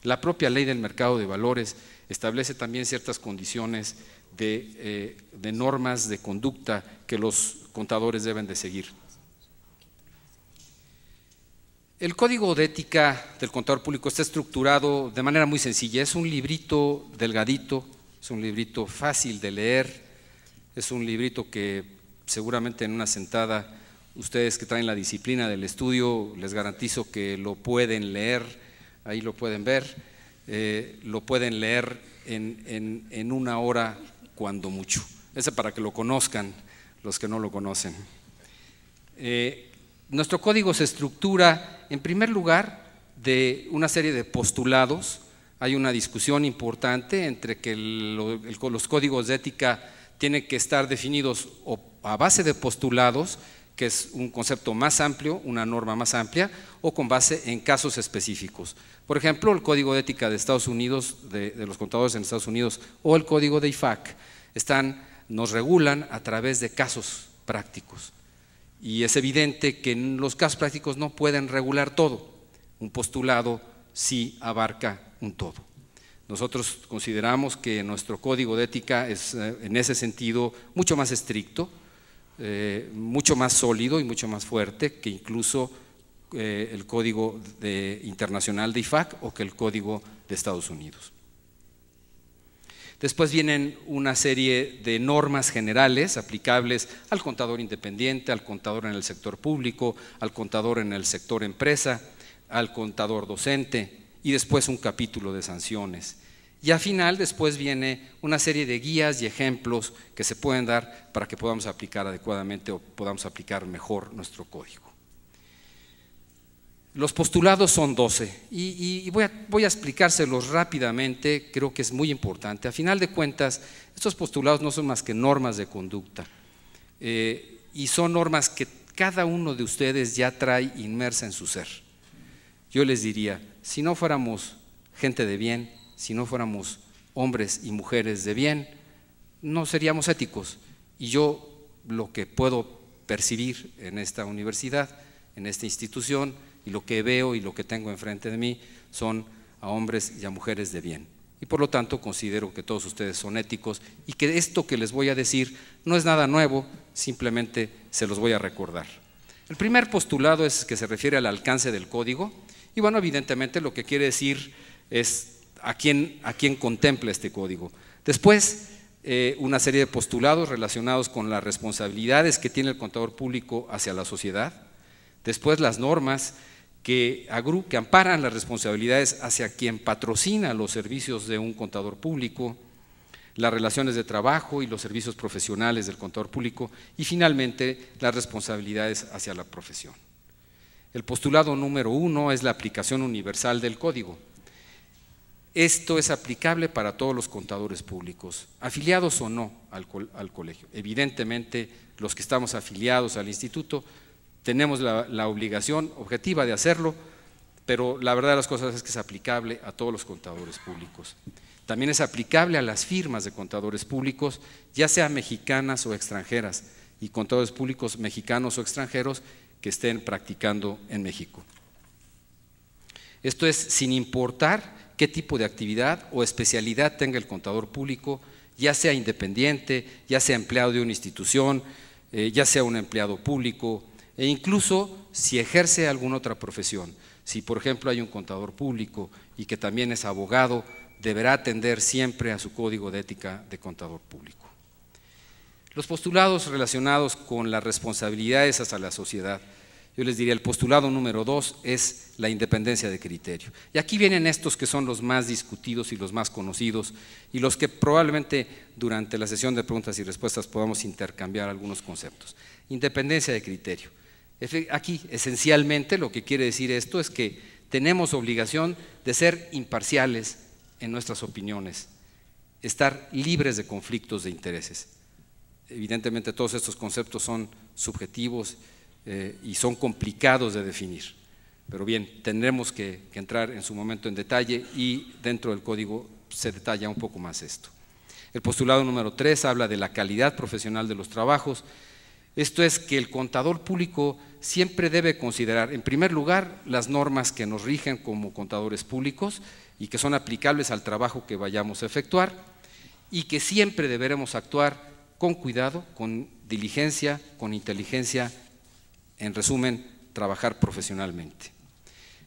Speaker 2: La propia Ley del Mercado de Valores establece también ciertas condiciones de normas de conducta que los contadores deben de seguir. El Código de Ética del Contador Público está estructurado de manera muy sencilla. Es un librito delgadito, es un librito fácil de leer, es un librito que seguramente en una sentada ustedes que traen la disciplina del estudio les garantizo que lo pueden leer, ahí lo pueden ver, lo pueden leer en una hora cuando mucho. Ese para que lo conozcan los que no lo conocen. Nuestro código se estructura en primer lugar de una serie de postulados. Hay una discusión importante entre que los códigos de ética tienen que estar definidos a base de postulados, que es un concepto más amplio, una norma más amplia, o con base en casos específicos. Por ejemplo, el Código de Ética de Estados Unidos, de los contadores en Estados Unidos, o el Código de IFAC, nos regulan a través de casos prácticos. Y es evidente que en los casos prácticos no pueden regular todo. Un postulado sí abarca un todo. Nosotros consideramos que nuestro código de ética es en ese sentido mucho más estricto, mucho más sólido y mucho más fuerte que incluso el código internacional de IFAC o que el código de Estados Unidos. Después vienen una serie de normas generales aplicables al contador independiente, al contador en el sector público, al contador en el sector empresa, al contador docente, y después un capítulo de sanciones. Y al final después viene una serie de guías y ejemplos que se pueden dar para que podamos aplicar adecuadamente o podamos aplicar mejor nuestro código. Los postulados son 12 y voy a explicárselos rápidamente, creo que es muy importante. A final de cuentas, estos postulados no son más que normas de conducta y son normas que cada uno de ustedes ya trae inmersa en su ser. Yo les diría, si no fuéramos gente de bien, si no fuéramos hombres y mujeres de bien, no seríamos éticos. Y yo lo que puedo percibir en esta universidad, en esta institución, y lo que veo y lo que tengo enfrente de mí son a hombres y a mujeres de bien. Y por lo tanto considero que todos ustedes son éticos y que esto que les voy a decir no es nada nuevo, simplemente se los voy a recordar. El primer postulado es que se refiere al alcance del código y bueno, evidentemente lo que quiere decir es a quién contempla este código. Después, una serie de postulados relacionados con las responsabilidades que tiene el contador público hacia la sociedad. Después, las normas que amparan las responsabilidades hacia quien patrocina los servicios de un contador público, las relaciones de trabajo y los servicios profesionales del contador público y finalmente las responsabilidades hacia la profesión. El postulado número 1 es la aplicación universal del código. Esto es aplicable para todos los contadores públicos, afiliados o no al colegio. Evidentemente, los que estamos afiliados al instituto tenemos la obligación objetiva de hacerlo, pero la verdad de las cosas es que es aplicable a todos los contadores públicos. También es aplicable a las firmas de contadores públicos, ya sean mexicanas o extranjeras, y contadores públicos mexicanos o extranjeros que estén practicando en México. Esto es sin importar qué tipo de actividad o especialidad tenga el contador público, ya sea independiente, ya sea empleado de una institución, ya sea un empleado público, e incluso si ejerce alguna otra profesión. Si, por ejemplo, hay un contador público y que también es abogado, deberá atender siempre a su código de ética de contador público. Los postulados relacionados con las responsabilidades hacia la sociedad. Yo les diría, el postulado número 2 es la independencia de criterio. Y aquí vienen estos que son los más discutidos y los más conocidos y los que probablemente durante la sesión de preguntas y respuestas podamos intercambiar algunos conceptos. Independencia de criterio. Aquí, esencialmente, lo que quiere decir esto es que tenemos obligación de ser imparciales en nuestras opiniones, estar libres de conflictos de intereses. Evidentemente, todos estos conceptos son subjetivos y son complicados de definir, pero bien, tendremos que entrar en su momento en detalle y dentro del código se detalla un poco más esto. El postulado número 3 habla de la calidad profesional de los trabajos. Esto es que el contador público siempre debe considerar, en primer lugar, las normas que nos rigen como contadores públicos y que son aplicables al trabajo que vayamos a efectuar, y que siempre deberemos actuar con cuidado, con diligencia, con inteligencia, en resumen, trabajar profesionalmente.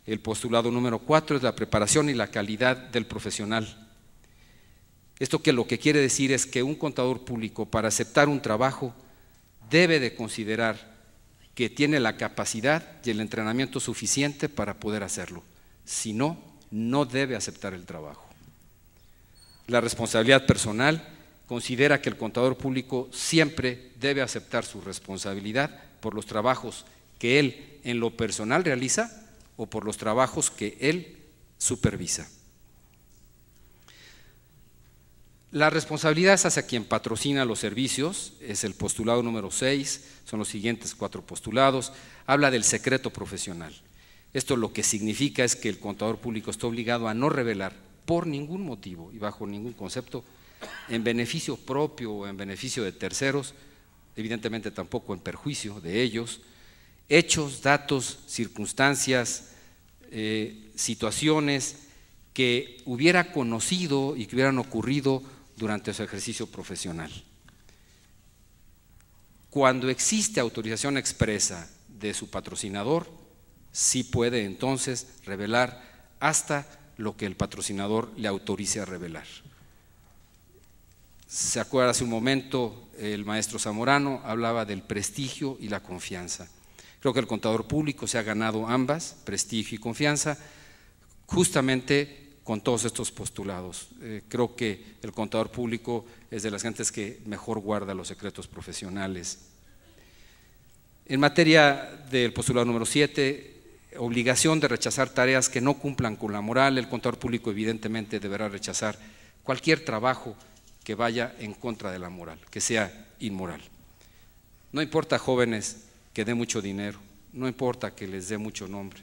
Speaker 2: El postulado número 4 es la preparación y la calidad del profesional. Esto que lo que quiere decir es que un contador público, para aceptar un trabajo, debe de considerar que tiene la capacidad y el entrenamiento suficiente para poder hacerlo. Si no, no debe aceptar el trabajo. La responsabilidad personal considera que el contador público siempre debe aceptar su responsabilidad por los trabajos que él en lo personal realiza o por los trabajos que él supervisa. La responsabilidad es hacia quien patrocina los servicios, es el postulado número 6, son los siguientes 4 postulados, habla del secreto profesional. Esto lo que significa es que el contador público está obligado a no revelar por ningún motivo y bajo ningún concepto, en beneficio propio o en beneficio de terceros, evidentemente tampoco en perjuicio de ellos, hechos, datos, circunstancias, situaciones que hubiera conocido y que hubieran ocurrido durante su ejercicio profesional. Cuando existe autorización expresa de su patrocinador, sí puede entonces revelar hasta lo que el patrocinador le autorice a revelar. Se acuerda hace un momento el maestro Zamorano hablaba del prestigio y la confianza. Creo que el contador público se ha ganado ambas, prestigio y confianza, justamente con todos estos postulados. Creo que el contador público es de las gentes que mejor guarda los secretos profesionales. En materia del postulado número 7, obligación de rechazar tareas que no cumplan con la moral, el contador público evidentemente deberá rechazar cualquier trabajo que vaya en contra de la moral, que sea inmoral. No importa, jóvenes, que dé mucho dinero, no importa que les dé mucho nombre,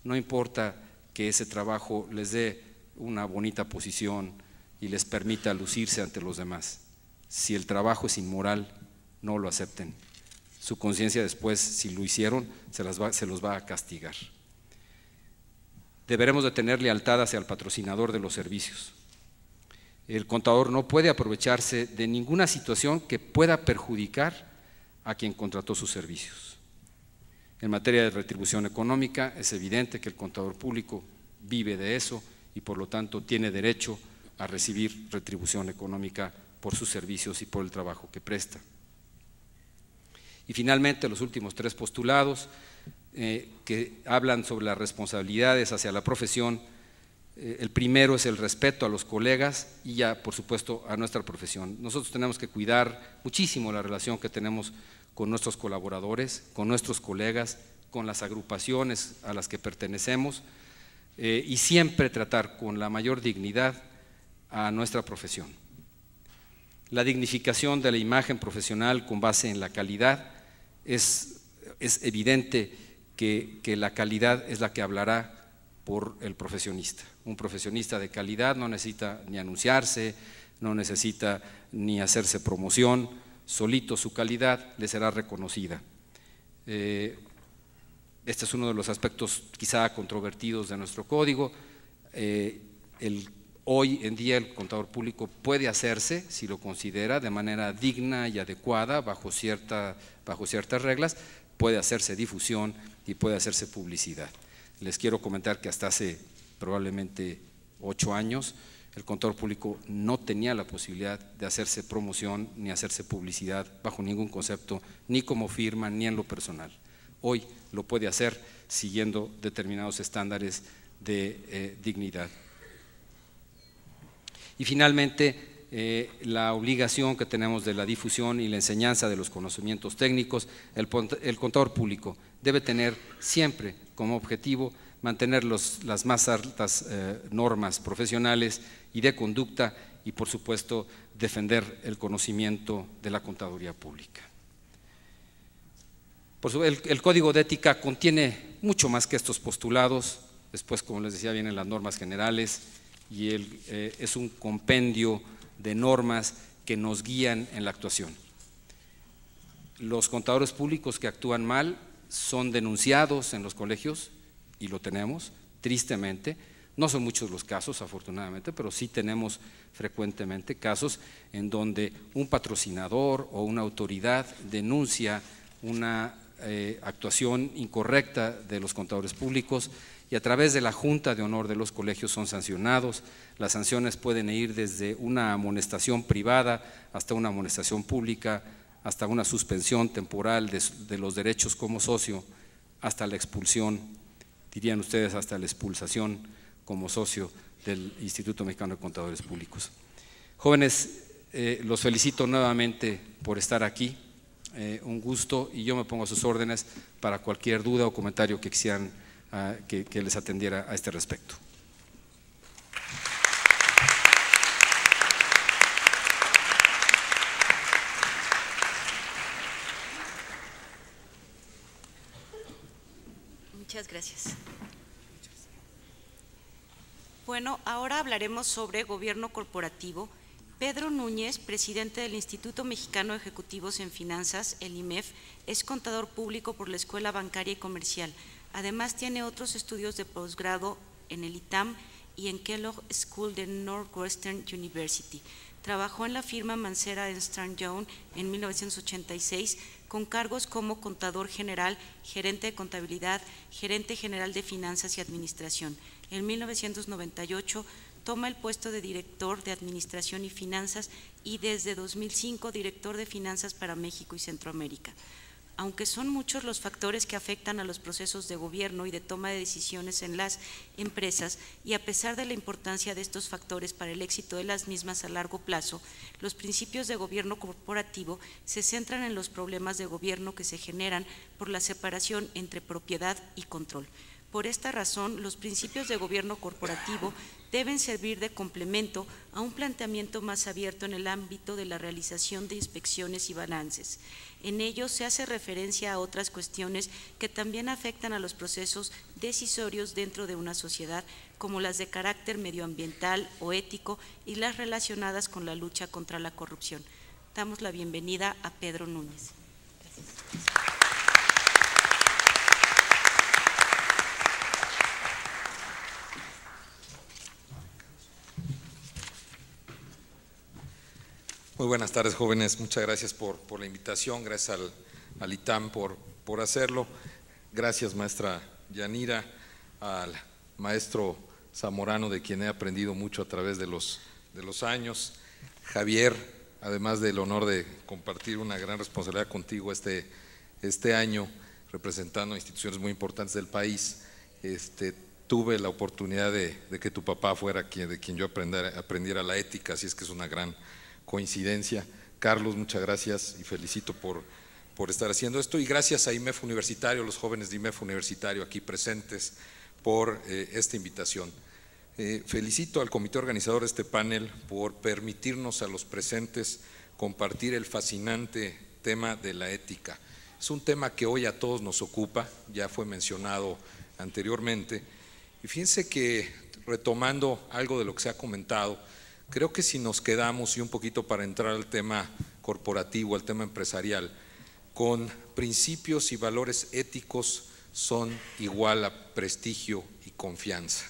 Speaker 2: no importa que ese trabajo les dé una bonita posición y les permita lucirse ante los demás. Si el trabajo es inmoral, no lo acepten. Su conciencia después, si lo hicieron, se los va a castigar. Deberemos de tener lealtad hacia el patrocinador de los servicios. El contador no puede aprovecharse de ninguna situación que pueda perjudicar a quien contrató sus servicios. En materia de retribución económica, es evidente que el contador público vive de eso y por lo tanto tiene derecho a recibir retribución económica por sus servicios y por el trabajo que presta. Y finalmente, los últimos 3 postulados que hablan sobre las responsabilidades hacia la profesión. El primero es el respeto a los colegas y ya, por supuesto, a nuestra profesión. Nosotros tenemos que cuidar muchísimo la relación que tenemos con nuestros colaboradores, con nuestros colegas, con las agrupaciones a las que pertenecemos. y siempre tratar con la mayor dignidad a nuestra profesión. La dignificación de la imagen profesional con base en la calidad es evidente que la calidad es la que hablará por el profesionista. Un profesionista de calidad no necesita ni anunciarse, no necesita ni hacerse promoción, solito su calidad le será reconocida. Este es uno de los aspectos quizá controvertidos de nuestro código. Hoy en día el contador público puede hacerse, si lo considera, de manera digna y adecuada, bajo ciertas reglas, puede hacerse difusión y puede hacerse publicidad. Les quiero comentar que hasta hace probablemente 8 años el contador público no tenía la posibilidad de hacerse promoción ni hacerse publicidad bajo ningún concepto, ni como firma ni en lo personal. Hoy lo puede hacer siguiendo determinados estándares de dignidad. Y finalmente, la obligación que tenemos de la difusión y la enseñanza de los conocimientos técnicos. El contador público debe tener siempre como objetivo mantener las más altas normas profesionales y de conducta y, por supuesto, defender el conocimiento de la contaduría pública. El Código de Ética contiene mucho más que estos postulados. Después, como les decía, vienen las normas generales y es un compendio de normas que nos guían en la actuación. Los contadores públicos que actúan mal son denunciados en los colegios, y lo tenemos, tristemente. No son muchos los casos, afortunadamente, pero sí tenemos frecuentemente casos en donde un patrocinador o una autoridad denuncia una actuación incorrecta de los contadores públicos y a través de la Junta de Honor de los colegios son sancionados. Las sanciones pueden ir desde una amonestación privada hasta una amonestación pública, hasta una suspensión temporal de los derechos como socio, hasta la expulsión, dirían ustedes hasta la expulsación como socio del Instituto Mexicano de Contadores Públicos. Jóvenes, los felicito nuevamente por estar aquí, un gusto, y yo me pongo a sus órdenes para cualquier duda o comentario que quisieran que les atendiera a este respecto.
Speaker 3: Muchas gracias. Bueno, ahora hablaremos sobre gobierno corporativo. Pedro Núñez, presidente del Instituto Mexicano de Ejecutivos en Finanzas, el IMEF, es contador público por la Escuela Bancaria y Comercial. Además, tiene otros estudios de posgrado en el ITAM y en Kellogg School de Northwestern University. Trabajó en la firma Mancera Ernst & Young en 1986 con cargos como contador general, gerente de contabilidad, gerente general de finanzas y administración. En 1998 toma el puesto de director de administración y finanzas y desde 2005 director de finanzas para México y Centroamérica. Aunque son muchos los factores que afectan a los procesos de gobierno y de toma de decisiones en las empresas, y a pesar de la importancia de estos factores para el éxito de las mismas a largo plazo, los principios de gobierno corporativo se centran en los problemas de gobierno que se generan por la separación entre propiedad y control. Por esta razón, los principios de gobierno corporativo deben servir de complemento a un planteamiento más abierto en el ámbito de la realización de inspecciones y balances. En ellos se hace referencia a otras cuestiones que también afectan a los procesos decisorios dentro de una sociedad, como las de carácter medioambiental o ético y las relacionadas con la lucha contra la corrupción. Damos la bienvenida a Pedro Núñez. Gracias.
Speaker 5: Muy buenas tardes, jóvenes. Muchas gracias por la invitación, gracias al ITAM por hacerlo. Gracias, maestra Yanira, al maestro Zamorano, de quien he aprendido mucho a través de los años. Javier, además del honor de compartir una gran responsabilidad contigo este año, representando instituciones muy importantes del país, tuve la oportunidad de que tu papá fuera de quien yo aprendiera la ética, así es que es una gran coincidencia. Carlos, muchas gracias y felicito por estar haciendo esto, y gracias a IMEF Universitario, los jóvenes de IMEF Universitario aquí presentes, por esta invitación. Felicito al comité organizador de este panel por permitirnos a los presentes compartir el fascinante tema de la ética. Es un tema que hoy a todos nos ocupa, ya fue mencionado anteriormente, y fíjense que retomando algo de lo que se ha comentado, creo que si nos quedamos, y un poquito para entrar al tema corporativo, al tema empresarial, con principios y valores éticos son igual a prestigio y confianza.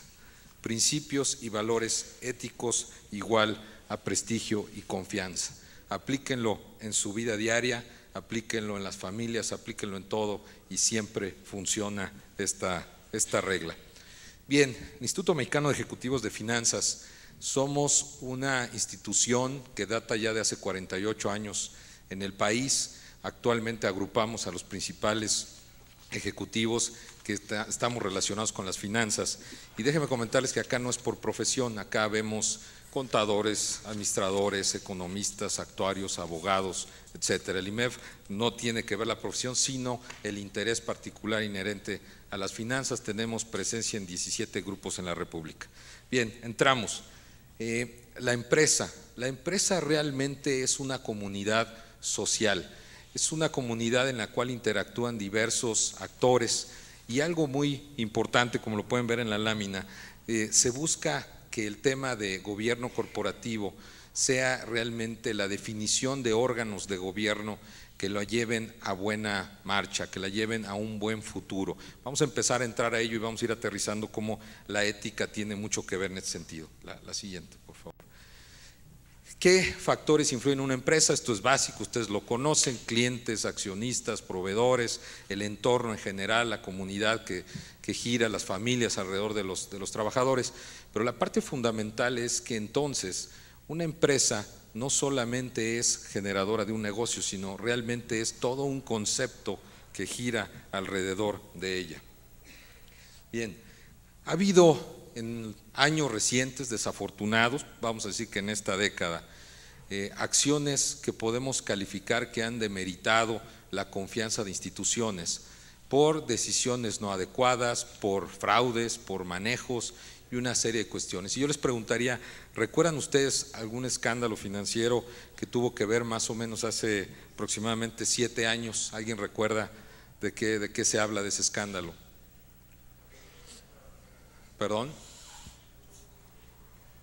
Speaker 5: Principios y valores éticos igual a prestigio y confianza. Aplíquenlo en su vida diaria, aplíquenlo en las familias, aplíquenlo en todo y siempre funciona esta regla. Bien, el Instituto Mexicano de Ejecutivos de Finanzas, somos una institución que data ya de hace 48 años en el país. Actualmente agrupamos a los principales ejecutivos que estamos relacionados con las finanzas. Y déjenme comentarles que acá no es por profesión, acá vemos contadores, administradores, economistas, actuarios, abogados, etcétera. El IMEF no tiene que ver la profesión, sino el interés particular inherente a las finanzas. Tenemos presencia en 17 grupos en la República. Bien, entramos. La empresa realmente es una comunidad social. Es una comunidad en la cual interactúan diversos actores y algo muy importante, como lo pueden ver en la lámina, se busca que el tema de gobierno corporativo sea realmente la definición de órganos de gobierno que lo lleven a buena marcha, que la lleven a un buen futuro. Vamos a empezar a entrar a ello y vamos a ir aterrizando cómo la ética tiene mucho que ver en ese sentido. La siguiente, por favor. ¿Qué factores influyen en una empresa? Esto es básico, ustedes lo conocen: clientes, accionistas, proveedores, el entorno en general, la comunidad que gira, las familias alrededor de los trabajadores. Pero la parte fundamental es que entonces una empresa no solamente es generadora de un negocio, sino realmente es todo un concepto que gira alrededor de ella. Bien, ha habido en años recientes, desafortunados, vamos a decir que en esta década, acciones que podemos calificar que han demeritado la confianza de instituciones por decisiones no adecuadas, por fraudes, por manejos y una serie de cuestiones. Y yo les preguntaría, ¿recuerdan ustedes algún escándalo financiero que tuvo que ver más o menos hace aproximadamente 7 años? ¿Alguien recuerda de qué se habla de ese escándalo? ¿Perdón?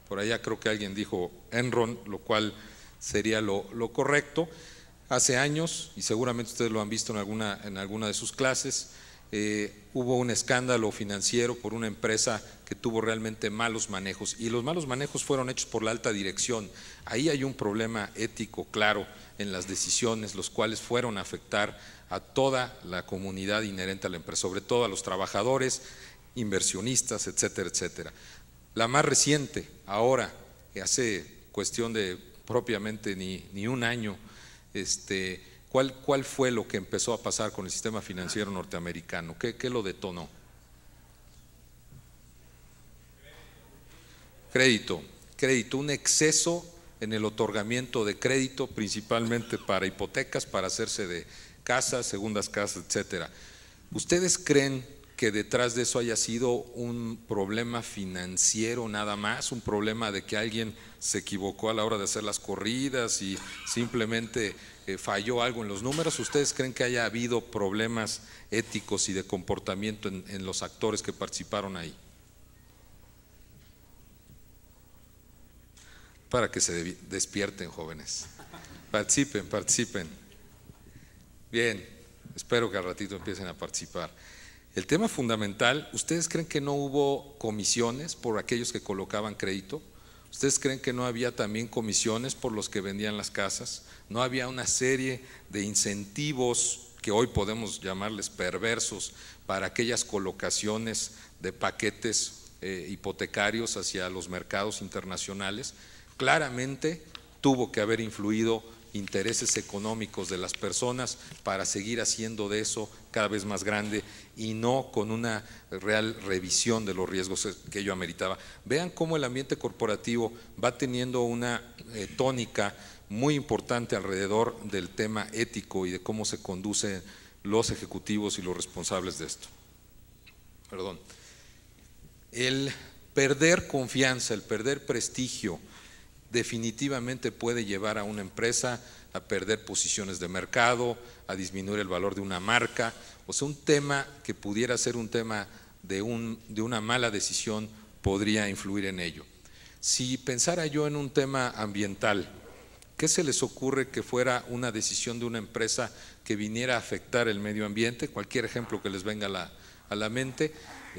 Speaker 5: Por allá creo que alguien dijo Enron, lo cual sería lo correcto. Hace años, y seguramente ustedes lo han visto en alguna de sus clases, hubo un escándalo financiero por una empresa que tuvo realmente malos manejos, y los malos manejos fueron hechos por la alta dirección. Ahí hay un problema ético claro en las decisiones, los cuales fueron a afectar a toda la comunidad inherente a la empresa, sobre todo a los trabajadores, inversionistas, etcétera, etcétera. La más reciente, ahora, hace cuestión de propiamente ni un año, ¿cuál fue lo que empezó a pasar con el sistema financiero norteamericano? ¿Qué lo detonó? Crédito, un exceso en el otorgamiento de crédito, principalmente para hipotecas, para hacerse de casas, segundas casas, etcétera. ¿Ustedes creen que detrás de eso haya sido un problema financiero nada más, un problema de que alguien se equivocó a la hora de hacer las corridas y simplemente falló algo en los números? ¿Ustedes creen que haya habido problemas éticos y de comportamiento en los actores que participaron ahí? Para que se despierten, jóvenes. Participen. Bien, espero que al ratito empiecen a participar. El tema fundamental, ¿ustedes creen que no hubo comisiones por aquellos que colocaban crédito? ¿Ustedes creen que no había también comisiones por los que vendían las casas? ¿No había una serie de incentivos que hoy podemos llamarles perversos para aquellas colocaciones de paquetes hipotecarios hacia los mercados internacionales? Claramente tuvo que haber influido intereses económicos de las personas para seguir haciendo de eso cada vez más grande y no con una real revisión de los riesgos que ello ameritaba. Vean cómo el ambiente corporativo va teniendo una tónica muy importante alrededor del tema ético y de cómo se conducen los ejecutivos y los responsables de esto. Perdón. El perder confianza, el perder prestigio, definitivamente puede llevar a una empresa a perder posiciones de mercado, a disminuir el valor de una marca. O sea, un tema que pudiera ser un tema de una mala decisión podría influir en ello. Si pensara yo en un tema ambiental, ¿qué se les ocurre que fuera una decisión de una empresa que viniera a afectar el medio ambiente? Cualquier ejemplo que les venga a la mente,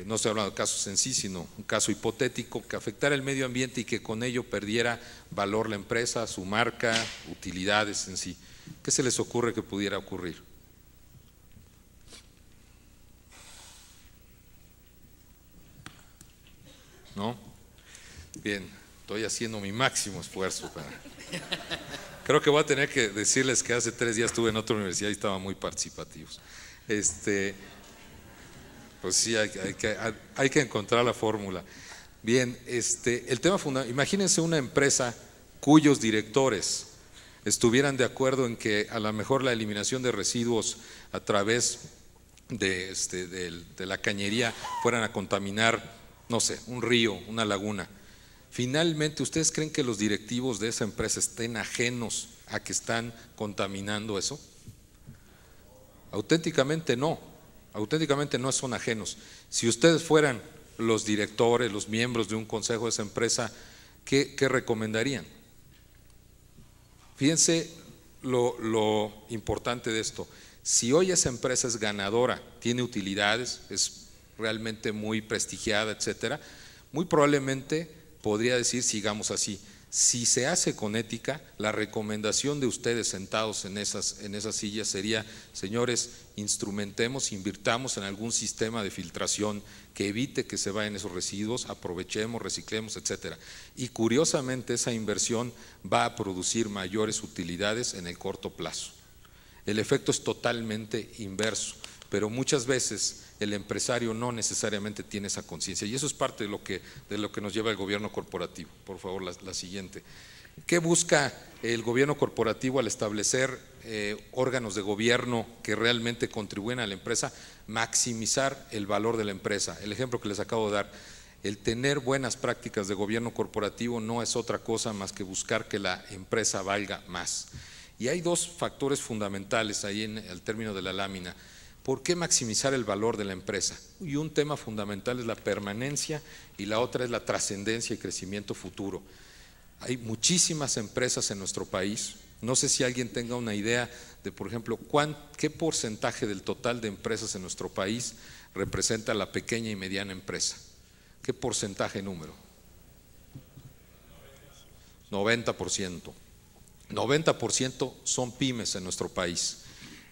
Speaker 5: no estoy hablando de casos en sí, sino un caso hipotético, que afectara el medio ambiente y que con ello perdiera valor la empresa, su marca, utilidades en sí. ¿Qué se les ocurre que pudiera ocurrir? ¿No? Bien, estoy haciendo mi máximo esfuerzo para… Creo que voy a tener que decirles que hace 3 días estuve en otra universidad y estaban muy participativos. Pues sí, hay que encontrar la fórmula. Bien, el tema fundamental, imagínense una empresa cuyos directores estuvieran de acuerdo en que a lo mejor la eliminación de residuos a través de la cañería fueran a contaminar, no sé, un río, una laguna. Finalmente, ¿ustedes creen que los directivos de esa empresa estén ajenos a que están contaminando eso? Auténticamente no son ajenos. Si ustedes fueran los directores, los miembros de un consejo de esa empresa, ¿qué recomendarían? Fíjense lo importante de esto. Si hoy esa empresa es ganadora, tiene utilidades, es realmente muy prestigiada, etcétera, muy probablemente podría decir sigamos así. Si se hace con ética, la recomendación de ustedes sentados en esas sillas sería: señores, instrumentemos, invirtamos en algún sistema de filtración que evite que se vayan esos residuos, aprovechemos, reciclemos, etcétera. Y curiosamente esa inversión va a producir mayores utilidades en el corto plazo. El efecto es totalmente inverso, pero muchas veces el empresario no necesariamente tiene esa conciencia, y eso es parte de lo que nos lleva el gobierno corporativo. Por favor, la siguiente. ¿Qué busca el gobierno corporativo al establecer órganos de gobierno que realmente contribuyen a la empresa? Maximizar el valor de la empresa. El ejemplo que les acabo de dar, el tener buenas prácticas de gobierno corporativo no es otra cosa más que buscar que la empresa valga más. Y hay 2 factores fundamentales ahí en el término de la lámina. ¿Por qué maximizar el valor de la empresa? Y un tema fundamental es la permanencia y la otra es la trascendencia y crecimiento futuro. Hay muchísimas empresas en nuestro país. No sé si alguien tenga una idea de, por ejemplo, qué porcentaje del total de empresas en nuestro país representa la pequeña y mediana empresa. ¿Qué porcentaje número? 90%. 90% son pymes en nuestro país.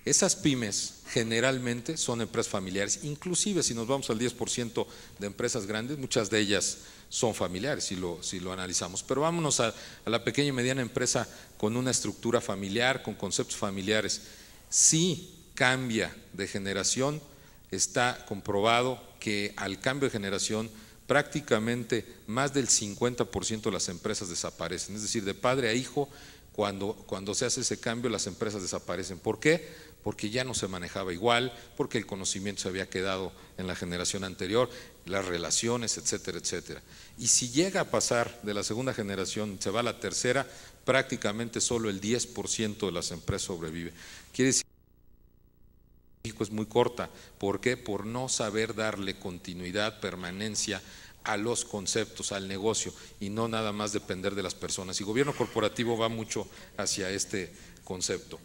Speaker 5: Esas pymes generalmente son empresas familiares, inclusive si nos vamos al 10% de empresas grandes, muchas de ellas son familiares si lo analizamos. Pero vámonos a la pequeña y mediana empresa con una estructura familiar, con conceptos familiares. Si cambia de generación, está comprobado que al cambio de generación prácticamente más del 50% de las empresas desaparecen, es decir, de padre a hijo. Cuando se hace ese cambio, las empresas desaparecen. ¿Por qué? Porque ya no se manejaba igual, porque el conocimiento se había quedado en la generación anterior, las relaciones, etcétera, etcétera. Y si llega a pasar de la segunda generación, se va a la tercera, prácticamente solo el 10% de las empresas sobrevive. Quiere decir que México es muy corta. ¿Por qué? Por no saber darle continuidad, permanencia a los conceptos, al negocio, y no nada más depender de las personas. Y gobierno corporativo va mucho hacia este concepto.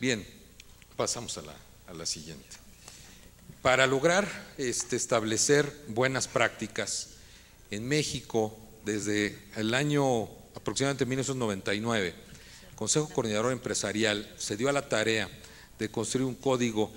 Speaker 5: Bien, pasamos a la siguiente. Para lograr establecer buenas prácticas en México, desde el año aproximadamente 1999, el Consejo Coordinador Empresarial se dio a la tarea de construir un código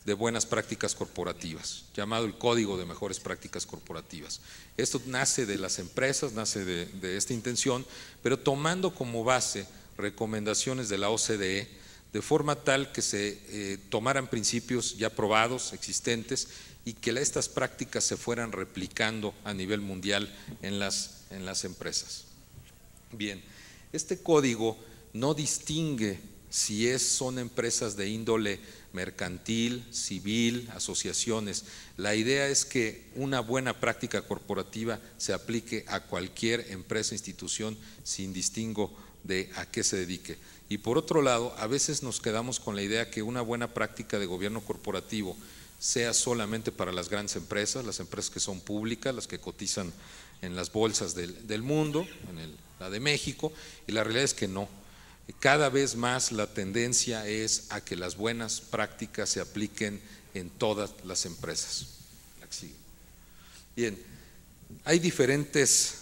Speaker 5: de buenas prácticas corporativas, llamado el Código de Mejores Prácticas Corporativas. Esto nace de las empresas, nace de esta intención, pero tomando como base recomendaciones de la OCDE, de forma tal que se tomaran principios ya probados, existentes, y que estas prácticas se fueran replicando a nivel mundial en las empresas. Bien, este código no distingue si son empresas de índole mercantil, civil, asociaciones. La idea es que una buena práctica corporativa se aplique a cualquier empresa, institución, sin distingo de a qué se dedique. Y por otro lado, a veces nos quedamos con la idea que una buena práctica de gobierno corporativo sea solamente para las grandes empresas, las empresas que son públicas, las que cotizan en las bolsas del mundo, la de México, y la realidad es que no. Cada vez más la tendencia es a que las buenas prácticas se apliquen en todas las empresas. Bien, hay diferentes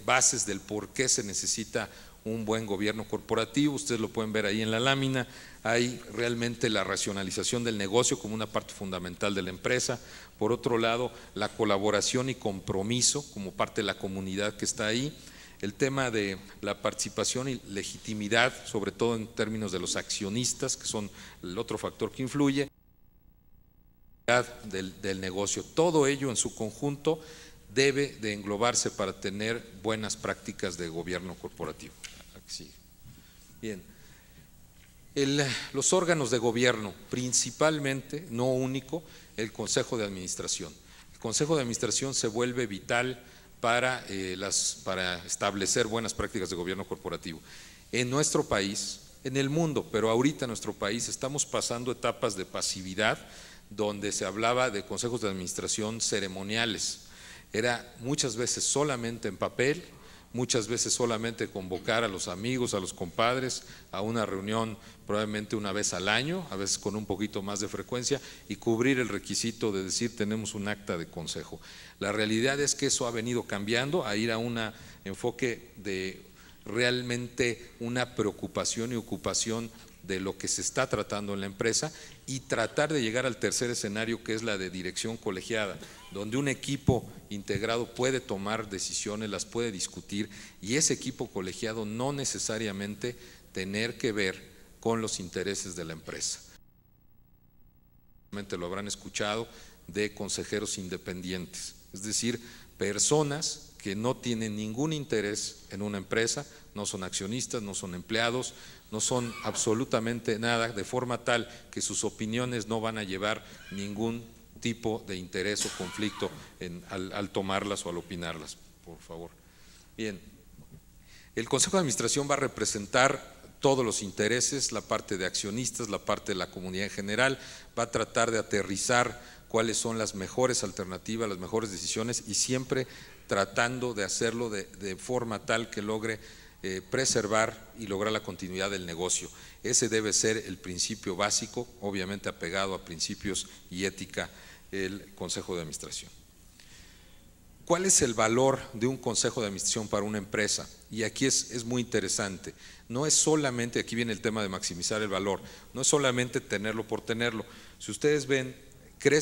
Speaker 5: bases del por qué se necesita un buen gobierno corporativo, ustedes lo pueden ver ahí en la lámina. Hay realmente la racionalización del negocio como una parte fundamental de la empresa. Por otro lado, la colaboración y compromiso como parte de la comunidad que está ahí. El tema de la participación y legitimidad, sobre todo en términos de los accionistas, que son el otro factor que influye. Del negocio. Todo ello en su conjunto debe de englobarse para tener buenas prácticas de gobierno corporativo. Bien. Los órganos de gobierno, principalmente, no único, el Consejo de Administración. El Consejo de Administración se vuelve vital para establecer buenas prácticas de gobierno corporativo. En nuestro país, en el mundo, pero ahorita en nuestro país estamos pasando etapas de pasividad donde se hablaba de consejos de administración ceremoniales. Era muchas veces solamente en papel, muchas veces solamente convocar a los amigos, a los compadres a una reunión probablemente una vez al año, a veces con un poquito más de frecuencia, y cubrir el requisito de decir tenemos un acta de consejo. La realidad es que eso ha venido cambiando a ir a un enfoque de realmente una preocupación y ocupación de lo que se está tratando en la empresa y tratar de llegar al tercer escenario, que es la de dirección colegiada, donde un equipo integrado puede tomar decisiones, las puede discutir, y ese equipo colegiado no necesariamente tener que ver con los intereses de la empresa. Lo habrán escuchado de consejeros independientes, es decir, personas que no tienen ningún interés en una empresa, no son accionistas, no son empleados, no son absolutamente nada, de forma tal que sus opiniones no van a llevar ningún tipo de interés o conflicto al tomarlas o al opinarlas, por favor. Bien, el Consejo de Administración va a representar todos los intereses, la parte de accionistas, la parte de la comunidad en general, va a tratar de aterrizar cuáles son las mejores alternativas, las mejores decisiones, y siempre tratando de hacerlo de forma tal que logre preservar y lograr la continuidad del negocio. Ese debe ser el principio básico, obviamente apegado a principios y ética, el Consejo de Administración. ¿Cuál es el valor de un Consejo de Administración para una empresa? Y aquí es muy interesante. No es solamente, aquí viene el tema de maximizar el valor, no es solamente tenerlo por tenerlo. Si ustedes ven,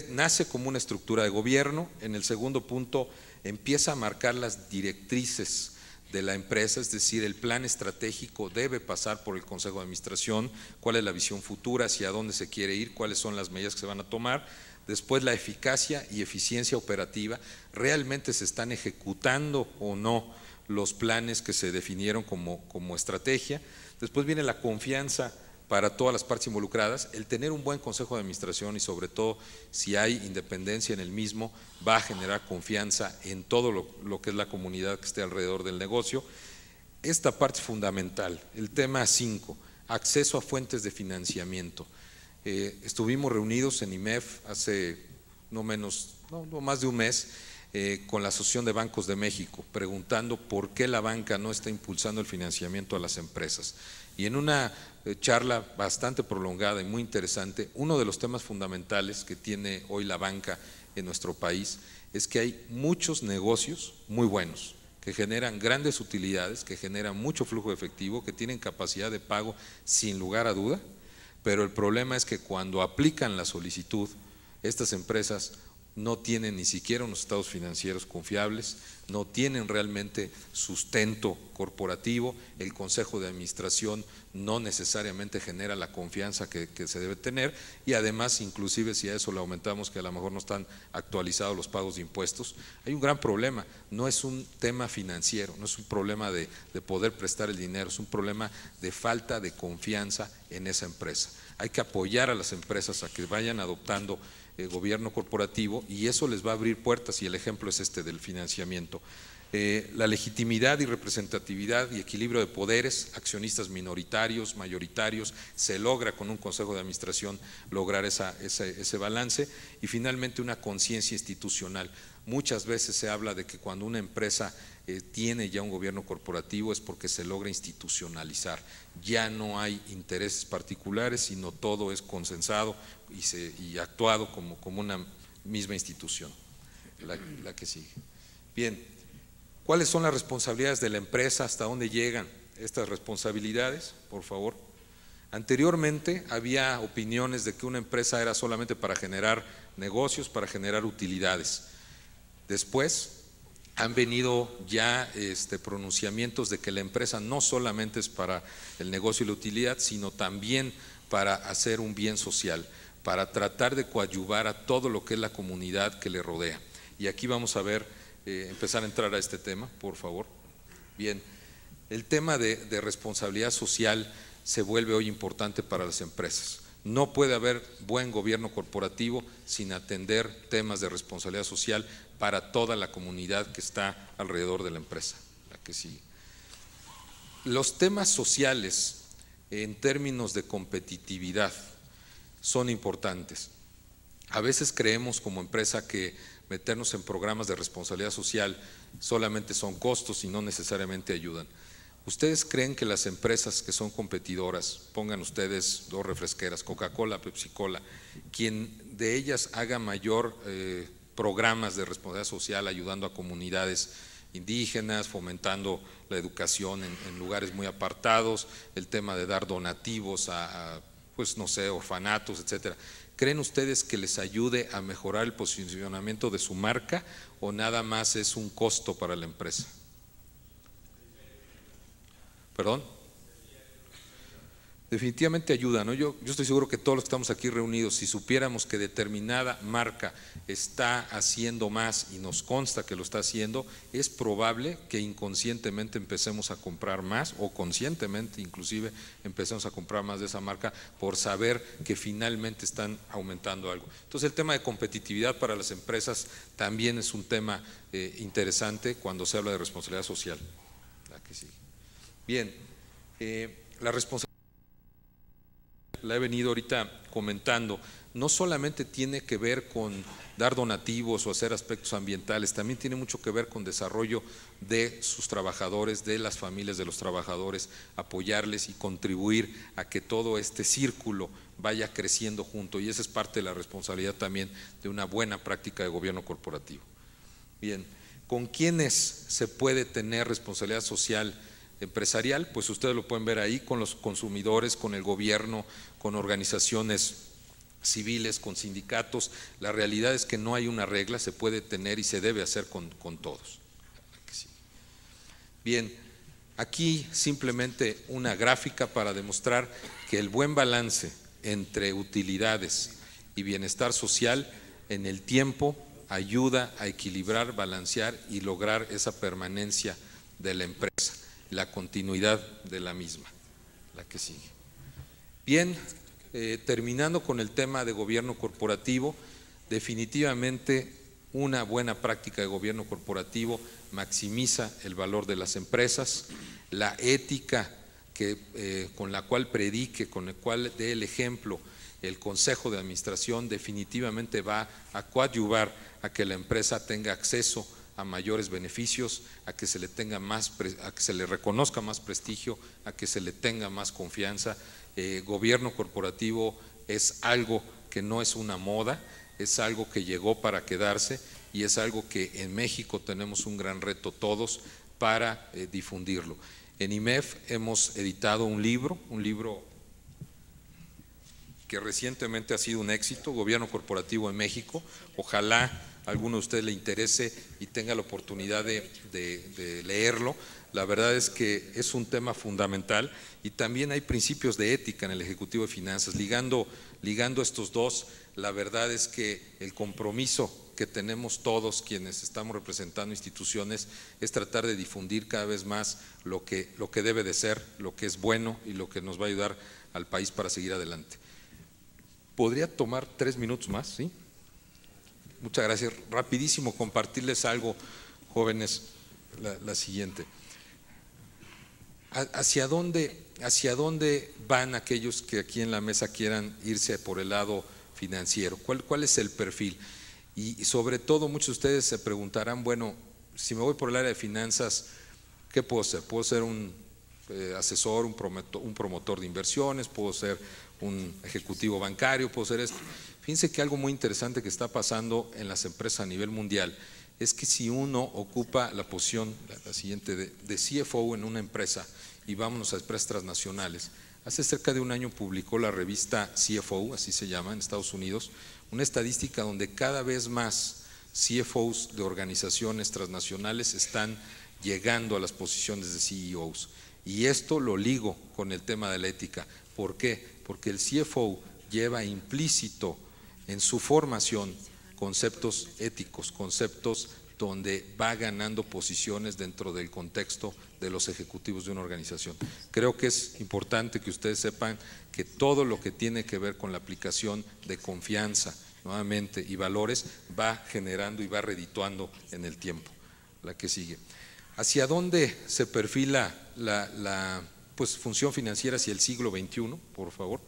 Speaker 5: nace como una estructura de gobierno. En el segundo punto empieza a marcar las directrices de la empresa, es decir, el plan estratégico debe pasar por el Consejo de Administración, cuál es la visión futura, hacia dónde se quiere ir, cuáles son las medidas que se van a tomar. Después la eficacia y eficiencia operativa, realmente se están ejecutando o no los planes que se definieron como estrategia. Después viene la confianza para todas las partes involucradas, el tener un buen Consejo de Administración y sobre todo si hay independencia en el mismo, va a generar confianza en todo lo que es la comunidad que esté alrededor del negocio. Esta parte es fundamental, el tema 5, acceso a fuentes de financiamiento. Estuvimos reunidos en IMEF hace no más de un mes con la Asociación de Bancos de México, preguntando por qué la banca no está impulsando el financiamiento a las empresas. Y en una charla bastante prolongada y muy interesante, uno de los temas fundamentales que tiene hoy la banca en nuestro país es que hay muchos negocios muy buenos, que generan grandes utilidades, que generan mucho flujo de efectivo, que tienen capacidad de pago sin lugar a duda, pero el problema es que cuando aplican la solicitud, estas empresas no tienen ni siquiera unos estados financieros confiables, no tienen realmente sustento corporativo, el consejo de administración no necesariamente genera la confianza que se debe tener, y además, inclusive si a eso le aumentamos que a lo mejor no están actualizados los pagos de impuestos, hay un gran problema. No es un tema financiero, no es un problema de poder prestar el dinero, es un problema de falta de confianza en esa empresa. Hay que apoyar a las empresas a que vayan adoptando gobierno corporativo, y eso les va a abrir puertas, y el ejemplo es este del financiamiento. La legitimidad y representatividad y equilibrio de poderes, accionistas minoritarios, mayoritarios, se logra con un consejo de administración lograr ese balance, y finalmente una conciencia institucional. Muchas veces se habla de que cuando una empresa tiene ya un gobierno corporativo es porque se logra institucionalizar, ya no hay intereses particulares, sino todo es consensado y actuado como una misma institución. La que sigue. Bien, ¿cuáles son las responsabilidades de la empresa? ¿Hasta dónde llegan estas responsabilidades? Por favor. Anteriormente había opiniones de que una empresa era solamente para generar negocios, para generar utilidades. Después han venido ya pronunciamientos de que la empresa no solamente es para el negocio y la utilidad, sino también para hacer un bien social, para tratar de coadyuvar a todo lo que es la comunidad que le rodea. Y aquí vamos a ver, empezar a entrar a este tema, por favor. Bien, el tema de responsabilidad social se vuelve hoy importante para las empresas. No puede haber buen gobierno corporativo sin atender temas de responsabilidad social para toda la comunidad que está alrededor de la empresa. La que sigue. Los temas sociales en términos de competitividad son importantes. A veces creemos como empresa que meternos en programas de responsabilidad social solamente son costos y no necesariamente ayudan. ¿Ustedes creen que las empresas que son competidoras, pongan ustedes dos refresqueras, Coca-Cola, Pepsi-Cola, quien de ellas haga mayor programas de responsabilidad social ayudando a comunidades indígenas, fomentando la educación en lugares muy apartados, el tema de dar donativos pues no sé, orfanatos, etcétera? ¿Creen ustedes que les ayude a mejorar el posicionamiento de su marca o nada más es un costo para la empresa? ¿Perdón? Definitivamente ayuda, ¿no? Yo estoy seguro que todos los que estamos aquí reunidos, si supiéramos que determinada marca está haciendo más y nos consta que lo está haciendo, es probable que inconscientemente empecemos a comprar más, o conscientemente inclusive empecemos a comprar más de esa marca por saber que finalmente están aumentando algo. Entonces el tema de competitividad para las empresas también es un tema interesante cuando se habla de responsabilidad social. La que sigue. Bien, la responsabilidad la he venido ahorita comentando, no solamente tiene que ver con dar donativos o hacer aspectos ambientales, también tiene mucho que ver con desarrollo de sus trabajadores, de las familias de los trabajadores, apoyarles y contribuir a que todo este círculo vaya creciendo junto, y esa es parte de la responsabilidad también de una buena práctica de gobierno corporativo. Bien, ¿con quiénes se puede tener responsabilidad social empresarial? Pues ustedes lo pueden ver ahí, con los consumidores, con el gobierno, con organizaciones civiles, con sindicatos. La realidad es que no hay una regla, se puede tener y se debe hacer con todos. Bien, aquí simplemente una gráfica para demostrar que el buen balance entre utilidades y bienestar social en el tiempo ayuda a equilibrar, balancear y lograr esa permanencia de la empresa, la continuidad de la misma. La que sigue. Bien, terminando con el tema de gobierno corporativo, definitivamente una buena práctica de gobierno corporativo maximiza el valor de las empresas, la ética con la cual predique, con la cual dé el ejemplo el Consejo de Administración, definitivamente va a coadyuvar a que la empresa tenga acceso a mayores beneficios, a que se le tenga a que se le reconozca más prestigio, a que se le tenga más confianza. Gobierno corporativo es algo que no es una moda, es algo que llegó para quedarse y es algo que en México tenemos un gran reto todos para difundirlo. En IMEF hemos editado un libro que recientemente ha sido un éxito, Gobierno Corporativo en México. Ojalá a alguno de ustedes le interese y tenga la oportunidad de leerlo. La verdad es que es un tema fundamental y también hay principios de ética en el Ejecutivo de Finanzas. Ligando estos dos, la verdad es que el compromiso que tenemos todos quienes estamos representando instituciones es tratar de difundir cada vez más lo que debe de ser, lo que es bueno y lo que nos va a ayudar al país para seguir adelante. ¿Podría tomar 3 minutos más? ¿Sí? Muchas gracias. Rapidísimo compartirles algo, jóvenes, la siguiente. ¿Hacia dónde van aquellos que aquí en la mesa quieran irse por el lado financiero? ¿Cuál es el perfil? Y sobre todo muchos de ustedes se preguntarán, bueno, si me voy por el área de finanzas, ¿qué puedo ser? ¿Puedo ser un asesor, un promotor de inversiones? ¿Puedo ser un ejecutivo bancario? ¿Puedo ser esto? Fíjense que algo muy interesante que está pasando en las empresas a nivel mundial es que si uno ocupa la posición, la siguiente, de CFO en una empresa, y vámonos a empresas transnacionales, hace cerca de un año publicó la revista CFO, así se llama en Estados Unidos, una estadística donde cada vez más CFOs de organizaciones transnacionales están llegando a las posiciones de CEOs. Y esto lo ligo con el tema de la ética. ¿Por qué? Porque el CFO lleva implícito en su formación conceptos éticos, conceptos donde va ganando posiciones dentro del contexto de los ejecutivos de una organización. Creo que es importante que ustedes sepan que todo lo que tiene que ver con la aplicación de confianza, nuevamente, y valores, va generando y va redituando en el tiempo. La que sigue. ¿Hacia dónde se perfila la función financiera hacia el siglo XXI, por favor?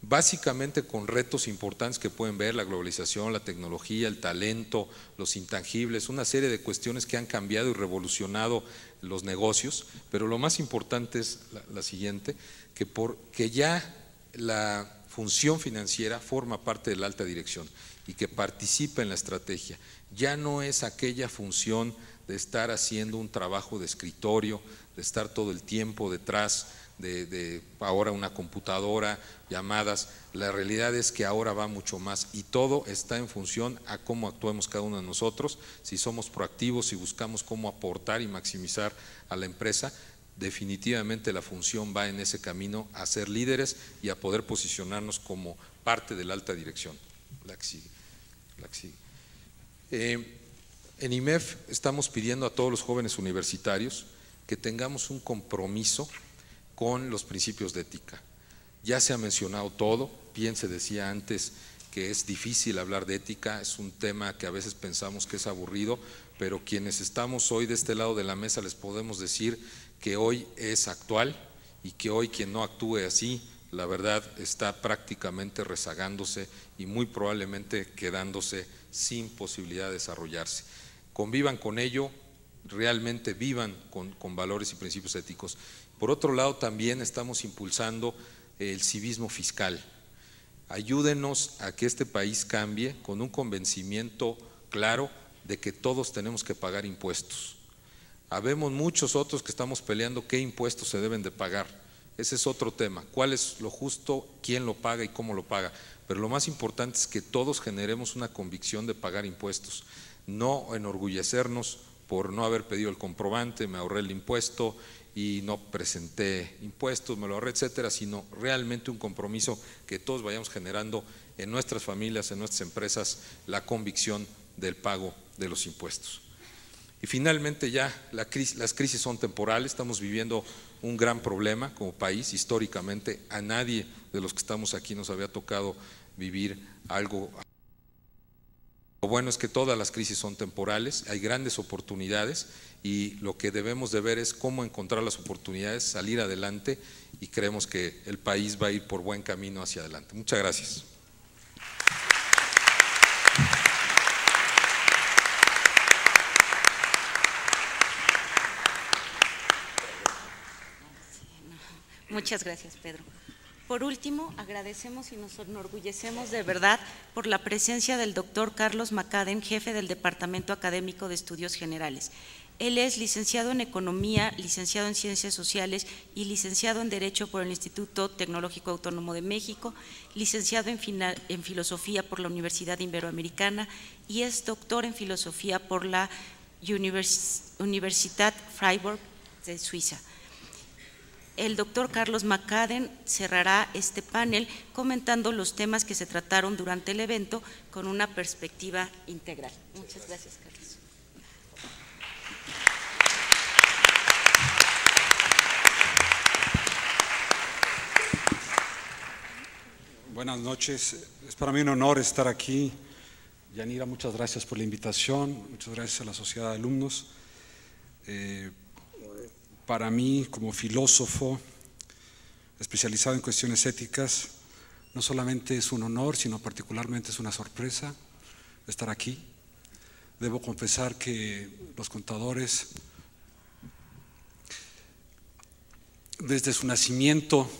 Speaker 5: Básicamente con retos importantes que pueden ver, la globalización, la tecnología, el talento, los intangibles, una serie de cuestiones que han cambiado y revolucionado los negocios, pero lo más importante es la siguiente, que ya la función financiera forma parte de la alta dirección y que participa en la estrategia. Ya no es aquella función de estar haciendo un trabajo de escritorio, de estar todo el tiempo detrás de ahora una computadora, llamadas. La realidad es que ahora va mucho más y todo está en función a cómo actuemos cada uno de nosotros. Si somos proactivos, si buscamos cómo aportar y maximizar a la empresa, definitivamente la función va en ese camino a ser líderes y a poder posicionarnos como parte de la alta dirección. La que sigue. En IMEF estamos pidiendo a todos los jóvenes universitarios que tengamos un compromiso con los principios de ética. Ya se ha mencionado todo, bien se decía antes que es difícil hablar de ética, es un tema que a veces pensamos que es aburrido, pero quienes estamos hoy de este lado de la mesa les podemos decir que hoy es actual y que hoy quien no actúe así, la verdad está prácticamente rezagándose y muy probablemente quedándose sin posibilidad de desarrollarse. Convivan con ello, realmente vivan con valores y principios éticos. Por otro lado, también estamos impulsando el civismo fiscal. Ayúdenos a que este país cambie con un convencimiento claro de que todos tenemos que pagar impuestos. Habemos muchos otros que estamos peleando qué impuestos se deben de pagar. Ese es otro tema. ¿Cuál es lo justo? ¿Quién lo paga y cómo lo paga? Pero lo más importante es que todos generemos una convicción de pagar impuestos. No enorgullecernos por no haber pedido el comprobante, me ahorré el impuesto y no presenté impuestos, me lo ahorré, etcétera, sino realmente un compromiso que todos vayamos generando en nuestras familias, en nuestras empresas, la convicción del pago de los impuestos. Y finalmente ya las crisis son temporales, estamos viviendo un gran problema como país, históricamente a nadie de los que estamos aquí nos había tocado vivir algo. Lo bueno es que todas las crisis son temporales, hay grandes oportunidades y lo que debemos de ver es cómo encontrar las oportunidades, salir adelante y creemos que el país va a ir por buen camino hacia adelante. Muchas gracias.
Speaker 3: Muchas gracias, Pedro. Por último, agradecemos y nos enorgullecemos de verdad por la presencia del doctor Carlos McAden, jefe del Departamento Académico de Estudios Generales. Él es licenciado en Economía, licenciado en Ciencias Sociales y licenciado en Derecho por el Instituto Tecnológico Autónomo de México, licenciado en Filosofía por la Universidad Iberoamericana y es doctor en Filosofía por la Universitat Freiburg de Suiza. El doctor Carlos McCadden cerrará este panel comentando los temas que se trataron durante el evento con una perspectiva integral. Muchas gracias, Carlos.
Speaker 6: Buenas noches, es para mí un honor estar aquí. Yanira, muchas gracias por la invitación, muchas gracias a la Sociedad de Alumnos. Para mí, como filósofo especializado en cuestiones éticas, no solamente es un honor, sino particularmente es una sorpresa estar aquí. Debo confesar que los contadores, desde su nacimiento,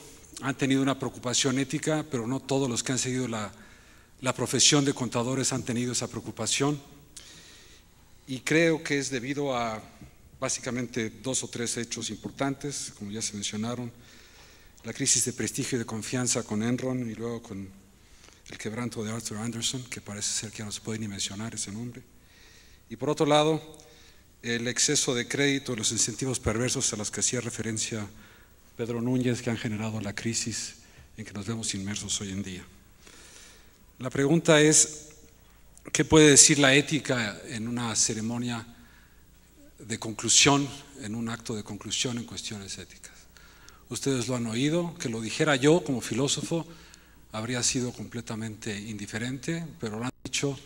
Speaker 6: han tenido una preocupación ética, pero no todos los que han seguido la profesión de contadores han tenido esa preocupación. Y creo que es debido a básicamente 2 o 3 hechos importantes, como ya se mencionaron: la crisis de prestigio y de confianza con Enron y luego con el quebranto de Arthur Andersen, que parece ser que ya no se puede ni mencionar ese nombre. Y por otro lado, el exceso de crédito y los incentivos perversos a los que hacía referencia Pedro Núñez, que han generado la crisis en que nos vemos inmersos hoy en día. La pregunta es, ¿qué puede decir la ética en una ceremonia de conclusión, en un acto de conclusión en cuestiones éticas? Ustedes lo han oído, que lo dijera yo como filósofo habría sido completamente indiferente, pero lo han dicho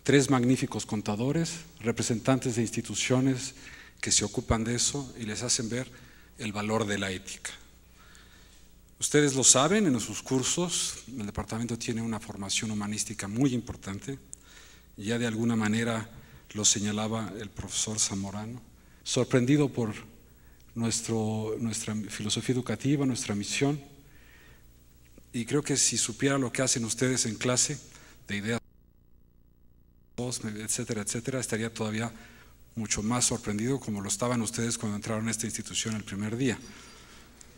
Speaker 6: 3 magníficos contadores, representantes de instituciones que se ocupan de eso y les hacen ver el valor de la ética. Ustedes lo saben, en sus cursos el departamento tiene una formación humanística muy importante, ya de alguna manera lo señalaba el profesor Zamorano, sorprendido por nuestra filosofía educativa, nuestra misión, y creo que si supiera lo que hacen ustedes en clase, de ideas, etcétera, etcétera, estaría todavía mucho más sorprendido, como lo estaban ustedes cuando entraron a esta institución el primer día.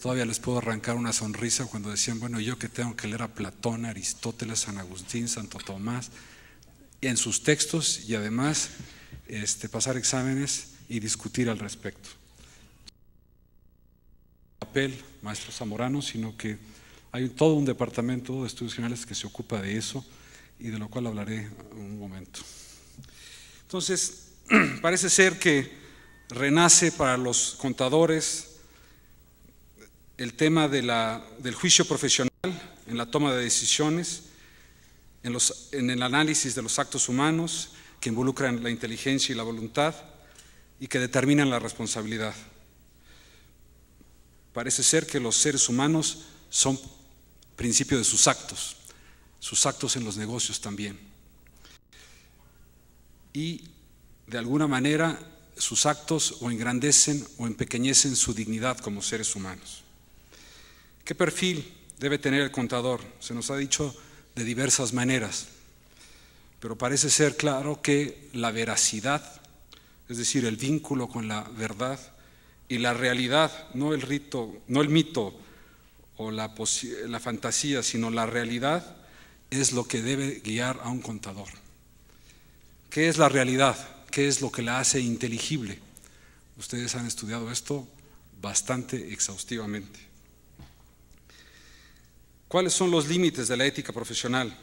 Speaker 6: Todavía les puedo arrancar una sonrisa cuando decían, bueno, yo que tengo que leer a Platón, Aristóteles, San Agustín, Santo Tomás, en sus textos, y además pasar exámenes y discutir al respecto. Papel, maestro Zamorano, sino que hay todo un departamento de estudios generales que se ocupa de eso y de lo cual hablaré en un momento. Entonces, parece ser que renace para los contadores el tema del juicio profesional en la toma de decisiones, en el análisis de los actos humanos que involucran la inteligencia y la voluntad y que determinan la responsabilidad. Parece ser que los seres humanos son principio de sus actos en los negocios también. Y de alguna manera sus actos o engrandecen o empequeñecen su dignidad como seres humanos. ¿Qué perfil debe tener el contador? Se nos ha dicho de diversas maneras, pero parece ser claro que la veracidad, es decir, el vínculo con la verdad y la realidad, no el mito o la fantasía, sino la realidad, es lo que debe guiar a un contador. ¿Qué es la realidad? ¿Qué es lo que la hace inteligible? Ustedes han estudiado esto bastante exhaustivamente. ¿Cuáles son los límites de la ética profesional?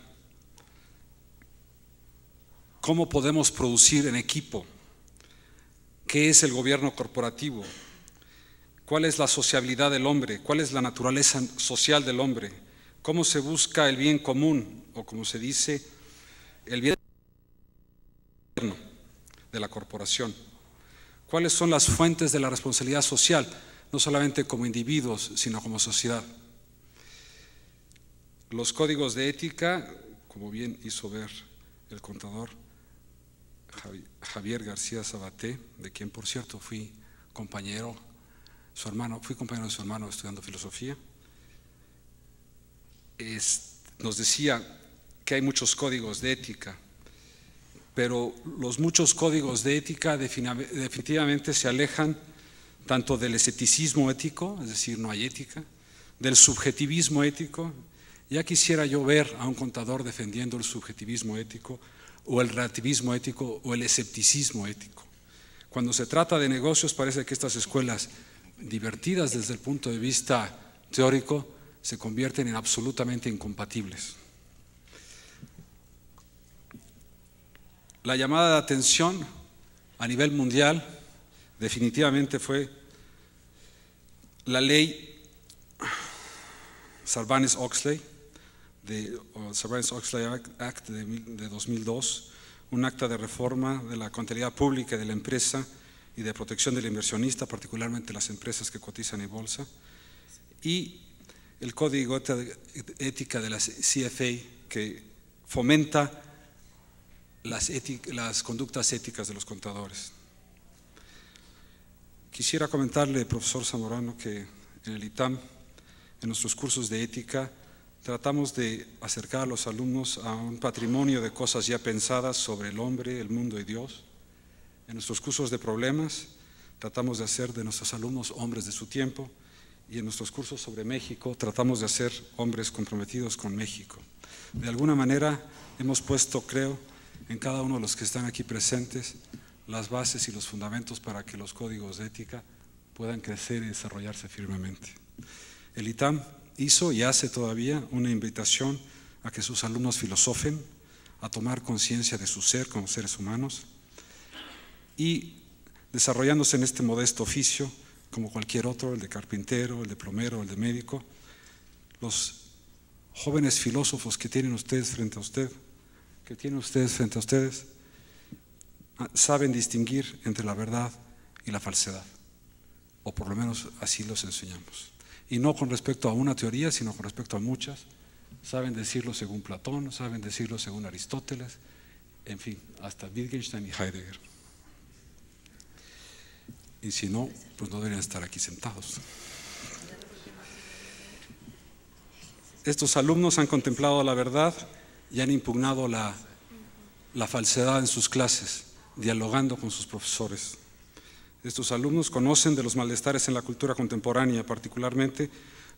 Speaker 6: ¿Cómo podemos producir en equipo? ¿Qué es el gobierno corporativo? ¿Cuál es la sociabilidad del hombre? ¿Cuál es la naturaleza social del hombre? ¿Cómo se busca el bien común? O como se dice, el bien de la corporación. ¿Cuáles son las fuentes de la responsabilidad social? No solamente como individuos, sino como sociedad. Los códigos de ética, como bien hizo ver el contador Javier García Sabaté, de quien por cierto fui compañero de su hermano estudiando filosofía, nos decía que hay muchos códigos de ética pero los muchos códigos de ética definitivamente se alejan tanto del escepticismo ético, es decir, no hay ética, del subjetivismo ético. Ya quisiera yo ver a un contador defendiendo el subjetivismo ético o el relativismo ético o el escepticismo ético. Cuando se trata de negocios parece que estas escuelas divertidas desde el punto de vista teórico se convierten en absolutamente incompatibles. La llamada de atención a nivel mundial definitivamente fue la ley Sarbanes-Oxley, Sarbanes-Oxley Act de 2002, un acta de reforma de la contabilidad pública de la empresa y de protección del inversionista, particularmente las empresas que cotizan en bolsa, y el código ética de la CFA que fomenta las conductas éticas de los contadores. Quisiera comentarle, profesor Zamorano, que en el ITAM, en nuestros cursos de ética, tratamos de acercar a los alumnos a un patrimonio de cosas ya pensadas sobre el hombre, el mundo y Dios. En nuestros cursos de problemas, tratamos de hacer de nuestros alumnos hombres de su tiempo, y en nuestros cursos sobre México, tratamos de hacer hombres comprometidos con México. De alguna manera, hemos puesto, creo, en cada uno de los que están aquí presentes, las bases y los fundamentos para que los códigos de ética puedan crecer y desarrollarse firmemente. El ITAM hizo y hace todavía una invitación a que sus alumnos filosofen, a tomar conciencia de su ser como seres humanos y desarrollándose en este modesto oficio, como cualquier otro, el de carpintero, el de plomero, el de médico, los jóvenes filósofos que tienen ustedes frente a ustedes, saben distinguir entre la verdad y la falsedad, o por lo menos así los enseñamos. Y no con respecto a una teoría, sino con respecto a muchas. Saben decirlo según Platón, saben decirlo según Aristóteles, en fin, hasta Wittgenstein y Heidegger. Y si no, pues no deberían estar aquí sentados. Estos alumnos han contemplado la verdad y han impugnado la falsedad en sus clases, dialogando con sus profesores. Estos alumnos conocen de los malestares en la cultura contemporánea, particularmente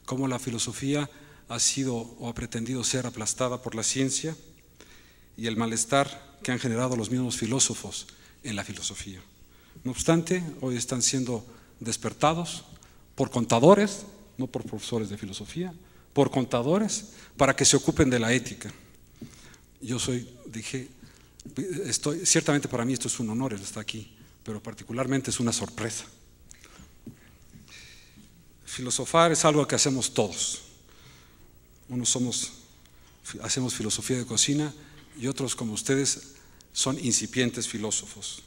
Speaker 6: cómo la filosofía ha sido o ha pretendido ser aplastada por la ciencia y el malestar que han generado los mismos filósofos en la filosofía. No obstante, hoy están siendo despertados por contadores, no por profesores de filosofía, por contadores para que se ocupen de la ética. Yo ciertamente para mí esto es un honor el estar aquí, pero particularmente es una sorpresa. Filosofar es algo que hacemos todos. Hacemos filosofía de cocina y otros como ustedes son incipientes filósofos.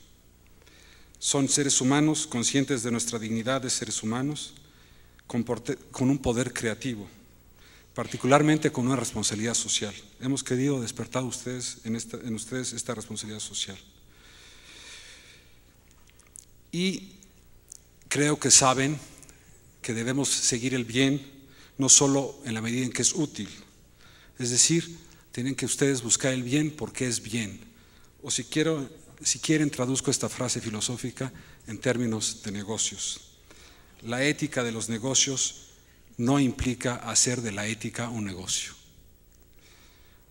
Speaker 6: Son seres humanos conscientes de nuestra dignidad de seres humanos, con un poder creativo, particularmente con una responsabilidad social. Hemos querido despertar en ustedes esta responsabilidad social. Y creo que saben que debemos seguir el bien, no solo en la medida en que es útil. Es decir, tienen que ustedes buscar el bien porque es bien. O si quieren, traduzco esta frase filosófica en términos de negocios. La ética de los negocios no implica hacer de la ética un negocio.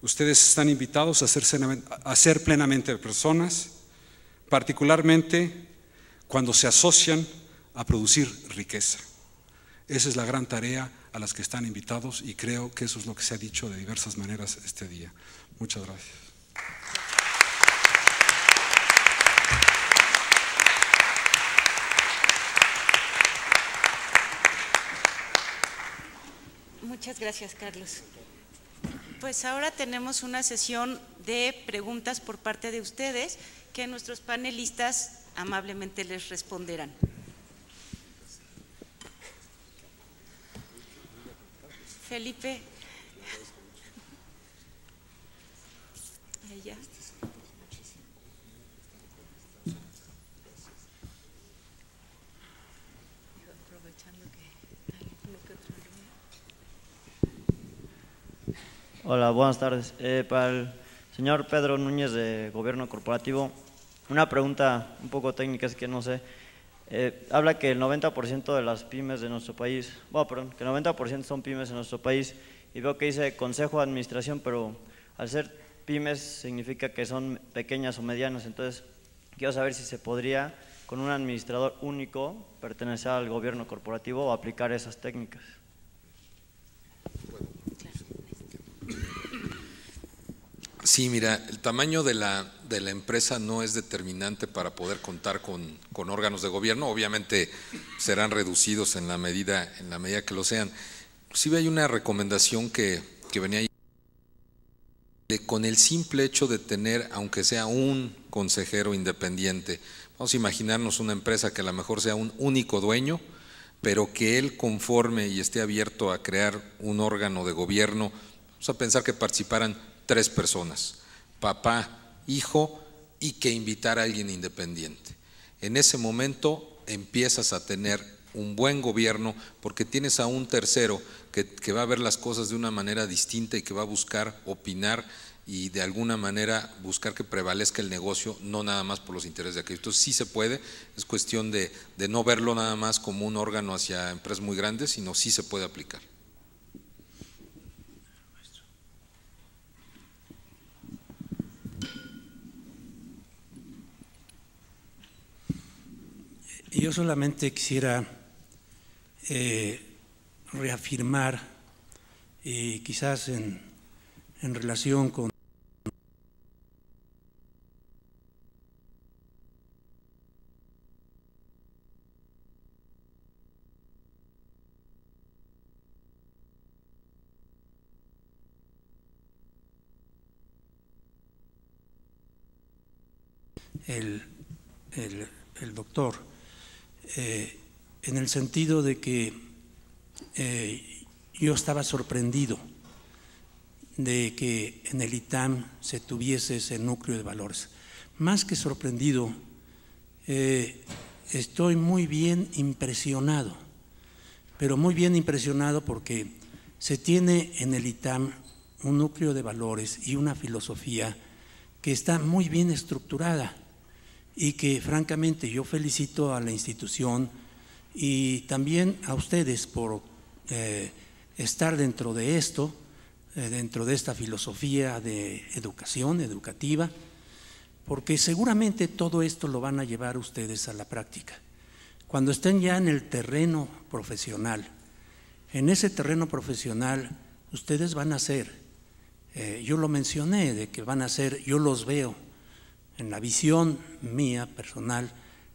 Speaker 6: Ustedes están invitados a ser plenamente personas, particularmente cuando se asocian a producir riqueza. Esa es la gran tarea a las que están invitados y creo que eso es lo que se ha dicho de diversas maneras este día. Muchas gracias.
Speaker 3: Muchas gracias, Carlos. Pues ahora tenemos una sesión de preguntas por parte de ustedes que nuestros panelistas amablemente les responderán. Felipe. Allá.
Speaker 7: Hola, buenas tardes. Para el Señor Pedro Núñez, de Gobierno Corporativo, una pregunta un poco técnica, es que no sé. Habla que el 90% de las pymes de nuestro país, que el 90% son pymes en nuestro país, y veo que dice Consejo de Administración, pero al ser pymes significa que son pequeñas o medianas, entonces quiero saber si se podría, con un administrador único, pertenecer al gobierno corporativo o aplicar esas técnicas.
Speaker 5: Sí, mira, el tamaño de la empresa no es determinante para poder contar con órganos de gobierno. Obviamente serán reducidos en la medida que lo sean. Inclusive hay una recomendación que venía ahí, con el simple hecho de tener, aunque sea un consejero independiente. Vamos a imaginarnos una empresa que a lo mejor sea un único dueño, pero que él conforme y esté abierto a crear un órgano de gobierno. Vamos a pensar que participaran 3 personas, papá, hijo, y que invitara a alguien independiente. En ese momento empiezas a tener un buen gobierno porque tienes a un tercero que va a ver las cosas de una manera distinta y que va a buscar opinar y de alguna manera buscar que prevalezca el negocio, no nada más por los intereses de aquellos. Entonces sí se puede, es cuestión de no verlo nada más como un órgano hacia empresas muy grandes, sino sí se puede aplicar.
Speaker 4: Yo solamente quisiera reafirmar, quizás en relación con el doctor, en el sentido de que yo estaba sorprendido de que en el ITAM se tuviese ese núcleo de valores. Más que sorprendido, estoy muy bien impresionado, pero muy bien impresionado porque se tiene en el ITAM un núcleo de valores y una filosofía que está muy bien estructurada y que francamente yo felicito a la institución y también a ustedes por estar dentro de esto, dentro de esta filosofía de educación, educativa, porque seguramente todo esto lo van a llevar ustedes a la práctica. Cuando estén ya en el terreno profesional, en ese terreno profesional ustedes van a ser, yo lo mencioné, de que van a ser, yo los veo, en la visión mía personal,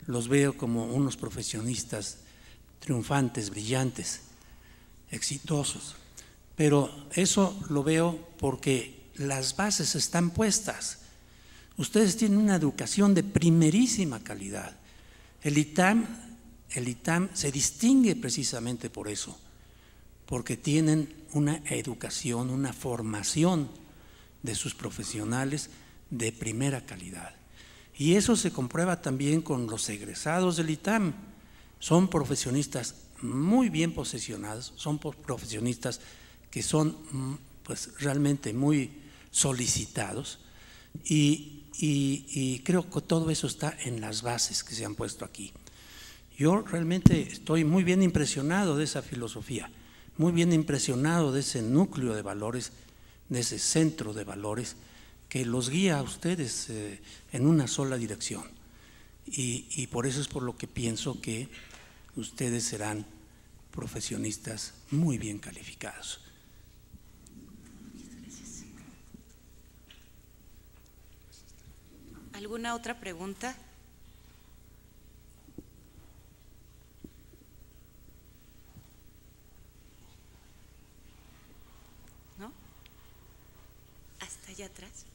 Speaker 4: los veo como unos profesionistas triunfantes, brillantes, exitosos. Pero eso lo veo porque las bases están puestas. Ustedes tienen una educación de primerísima calidad. El ITAM se distingue precisamente por eso, porque tienen una educación, una formación de sus profesionales de primera calidad. Y eso se comprueba también con los egresados del ITAM. Son profesionistas muy bien posicionados, son profesionistas que son pues realmente muy solicitados y creo que todo eso está en las bases que se han puesto aquí. Yo realmente estoy muy bien impresionado de esa filosofía, muy bien impresionado de ese núcleo de valores, de ese centro de valores que los guía a ustedes en una sola dirección. Y por eso es por lo que pienso que ustedes serán profesionistas muy bien calificados.
Speaker 3: ¿Alguna otra pregunta? ¿No? ¿Hasta allá atrás?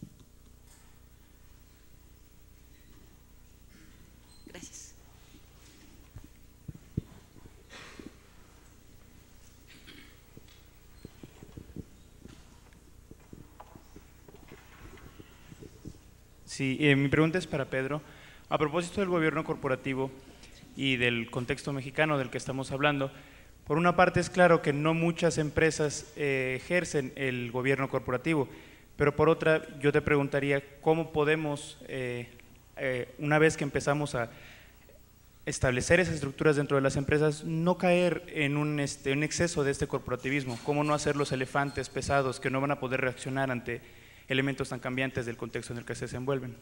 Speaker 3: Gracias.
Speaker 8: Sí, mi pregunta es para Pedro. A propósito del gobierno corporativo y del contexto mexicano del que estamos hablando, por una parte es claro que no muchas empresas ejercen el gobierno corporativo, Pero por otra, yo te preguntaría, ¿cómo podemos, una vez que empezamos a establecer esas estructuras dentro de las empresas, no caer en un exceso de este corporativismo? ¿Cómo no hacer los elefantes pesados que no van a poder reaccionar ante elementos tan cambiantes del contexto en el que se desenvuelven?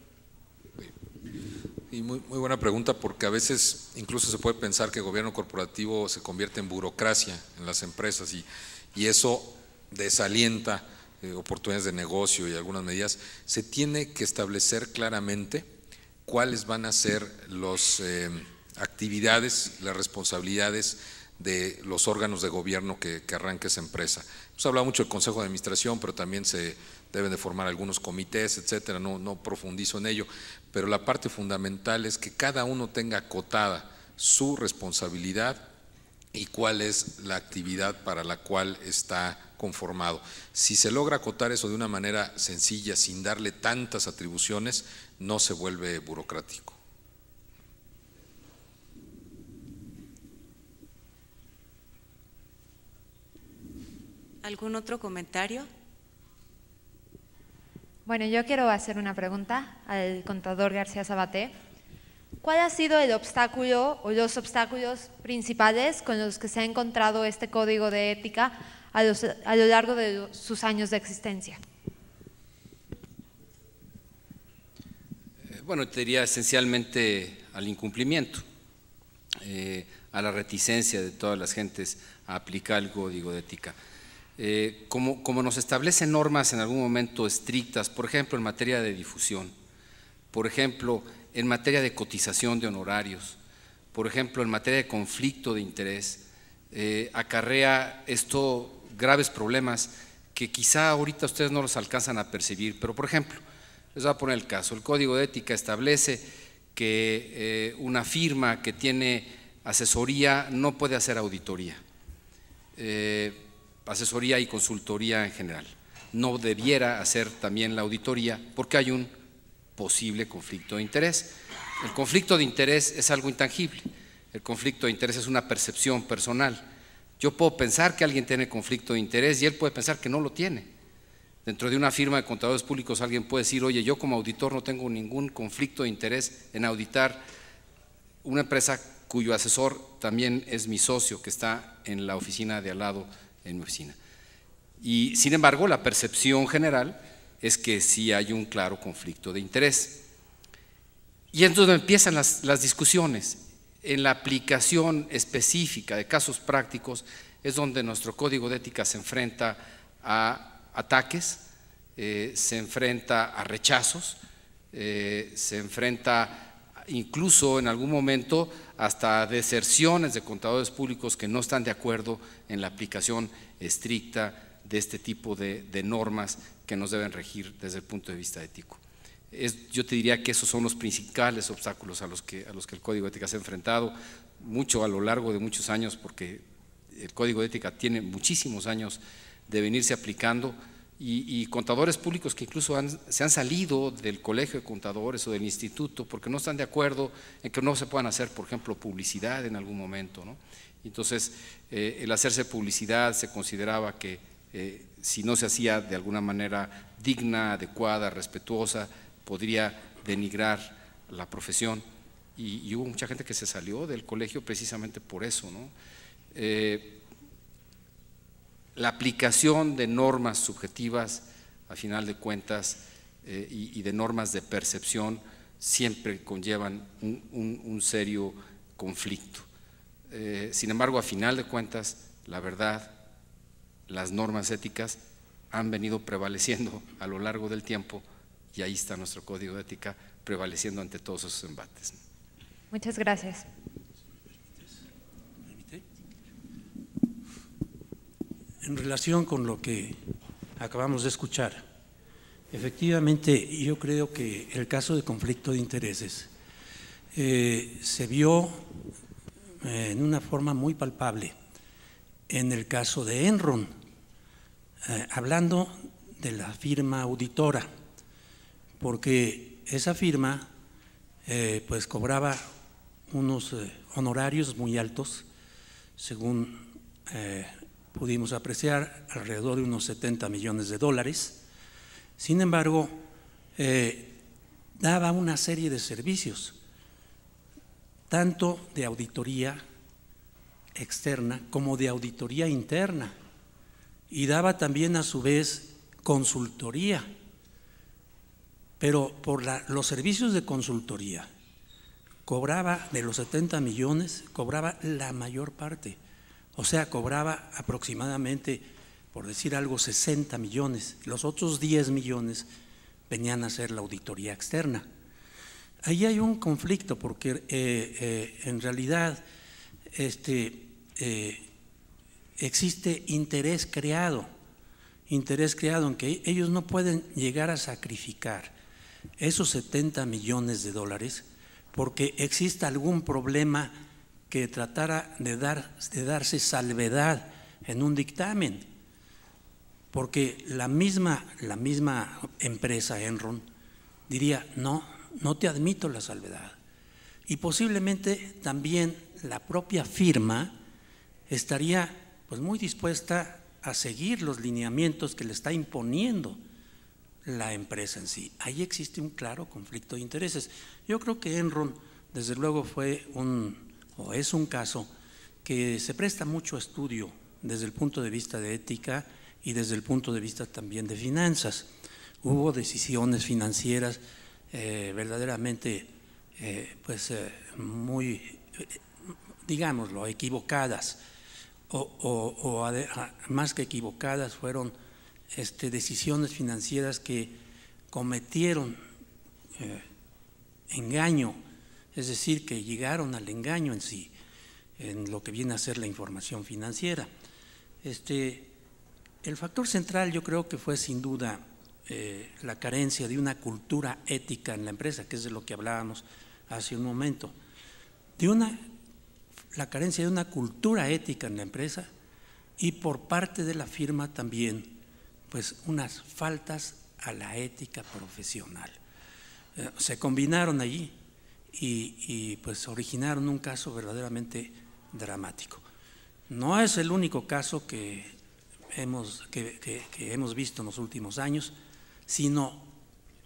Speaker 5: Y muy buena pregunta, porque a veces incluso se puede pensar que el gobierno corporativo se convierte en burocracia en las empresas y eso desalienta oportunidades de negocio y algunas medidas. Se tiene que establecer claramente cuáles van a ser las actividades, las responsabilidades de los órganos de gobierno que arranque esa empresa. Hemos hablado mucho del Consejo de Administración, pero también se deben de formar algunos comités, etcétera, no profundizo en ello, pero la parte fundamental es que cada uno tenga acotada su responsabilidad y cuál es la actividad para la cual está conformado. Si se logra acotar eso de una manera sencilla, sin darle tantas atribuciones, no se vuelve burocrático.
Speaker 3: ¿Algún otro comentario?
Speaker 9: Bueno, yo quiero hacer una pregunta al contador García Sabaté. ¿Cuál ha sido el obstáculo o los obstáculos principales con los que se ha encontrado este código de ética a lo largo de sus años de existencia?
Speaker 2: Bueno, te diría esencialmente al incumplimiento, a la reticencia de todas las gentes a aplicar el código de ética. Como nos establecen normas en algún momento estrictas, por ejemplo en materia de difusión, por ejemplo en materia de cotización de honorarios, por ejemplo en materia de conflicto de interés, acarrea esto graves problemas que quizá ahorita ustedes no los alcanzan a percibir, pero por ejemplo, les voy a poner el caso, el Código de Ética establece que una firma que tiene asesoría no puede hacer auditoría, asesoría y consultoría en general, no debiera hacer también la auditoría porque hay un posible conflicto de interés. El conflicto de interés es algo intangible, el conflicto de interés es una percepción personal. Yo puedo pensar que alguien tiene conflicto de interés y él puede pensar que no lo tiene. Dentro de una firma de contadores públicos alguien puede decir, oye, yo como auditor no tengo ningún conflicto de interés en auditar una empresa cuyo asesor también es mi socio que está en la oficina de al lado en mi oficina. Y sin embargo la percepción general es que sí hay un claro conflicto de interés. Y entonces empiezan las discusiones. En la aplicación específica de casos prácticos es donde nuestro código de ética se enfrenta a ataques, se enfrenta a rechazos, se enfrenta incluso en algún momento hasta deserciones de contadores públicos que no están de acuerdo en la aplicación estricta de este tipo de normas que nos deben regir desde el punto de vista ético. Yo te diría que esos son los principales obstáculos a los que el Código de Ética se ha enfrentado mucho a lo largo de muchos años, porque el Código de Ética tiene muchísimos años de venirse aplicando y contadores públicos que incluso se han salido del colegio de contadores o del instituto porque no están de acuerdo en que no se puedan hacer, por ejemplo, publicidad en algún momento, ¿no? Entonces, el hacerse publicidad se consideraba que si no se hacía de alguna manera digna, adecuada, respetuosa, podría denigrar la profesión y hubo mucha gente que se salió del colegio precisamente por eso, ¿no? La aplicación de normas subjetivas, a final de cuentas, y de normas de percepción siempre conllevan un serio conflicto. Sin embargo, a final de cuentas, la verdad, las normas éticas han venido prevaleciendo a lo largo del tiempo y ahí está nuestro código de ética prevaleciendo ante todos esos embates.
Speaker 9: Muchas gracias.
Speaker 4: En relación con lo que acabamos de escuchar, efectivamente yo creo que el caso de conflicto de intereses se vio en una forma muy palpable en el caso de Enron, hablando de la firma auditora, porque esa firma pues cobraba unos honorarios muy altos, según pudimos apreciar, alrededor de unos $70 millones, Sin embargo, daba una serie de servicios, tanto de auditoría externa como de auditoría interna, y daba también a su vez consultoría, pero por los servicios de consultoría cobraba, de los 70 millones, cobraba la mayor parte, o sea, cobraba aproximadamente, por decir algo, 60 millones, los otros 10 millones venían a hacer la auditoría externa. Ahí hay un conflicto porque en realidad existe interés creado en que ellos no pueden llegar a sacrificar esos 70 millones de dólares porque exista algún problema que tratara de darse salvedad en un dictamen, porque la misma empresa Enron diría no te admito la salvedad, y posiblemente también la propia firma estaría pues muy dispuesta a seguir los lineamientos que le está imponiendo la empresa en sí. Ahí existe un claro conflicto de intereses. Yo creo que Enron desde luego es un caso que se presta mucho estudio desde el punto de vista de ética y desde el punto de vista también de finanzas. Hubo decisiones financieras verdaderamente muy, digámoslo, equivocadas, o más que equivocadas, fueron decisiones financieras que cometieron engaño, es decir, que llegaron al engaño en sí, en lo que viene a ser la información financiera. El factor central yo creo que fue sin duda la carencia de una cultura ética en la empresa, que es de lo que hablábamos hace un momento, la carencia de una cultura ética en la empresa, y por parte de la firma también pues unas faltas a la ética profesional. Se combinaron allí y pues originaron un caso verdaderamente dramático. No es el único caso que hemos visto en los últimos años, sino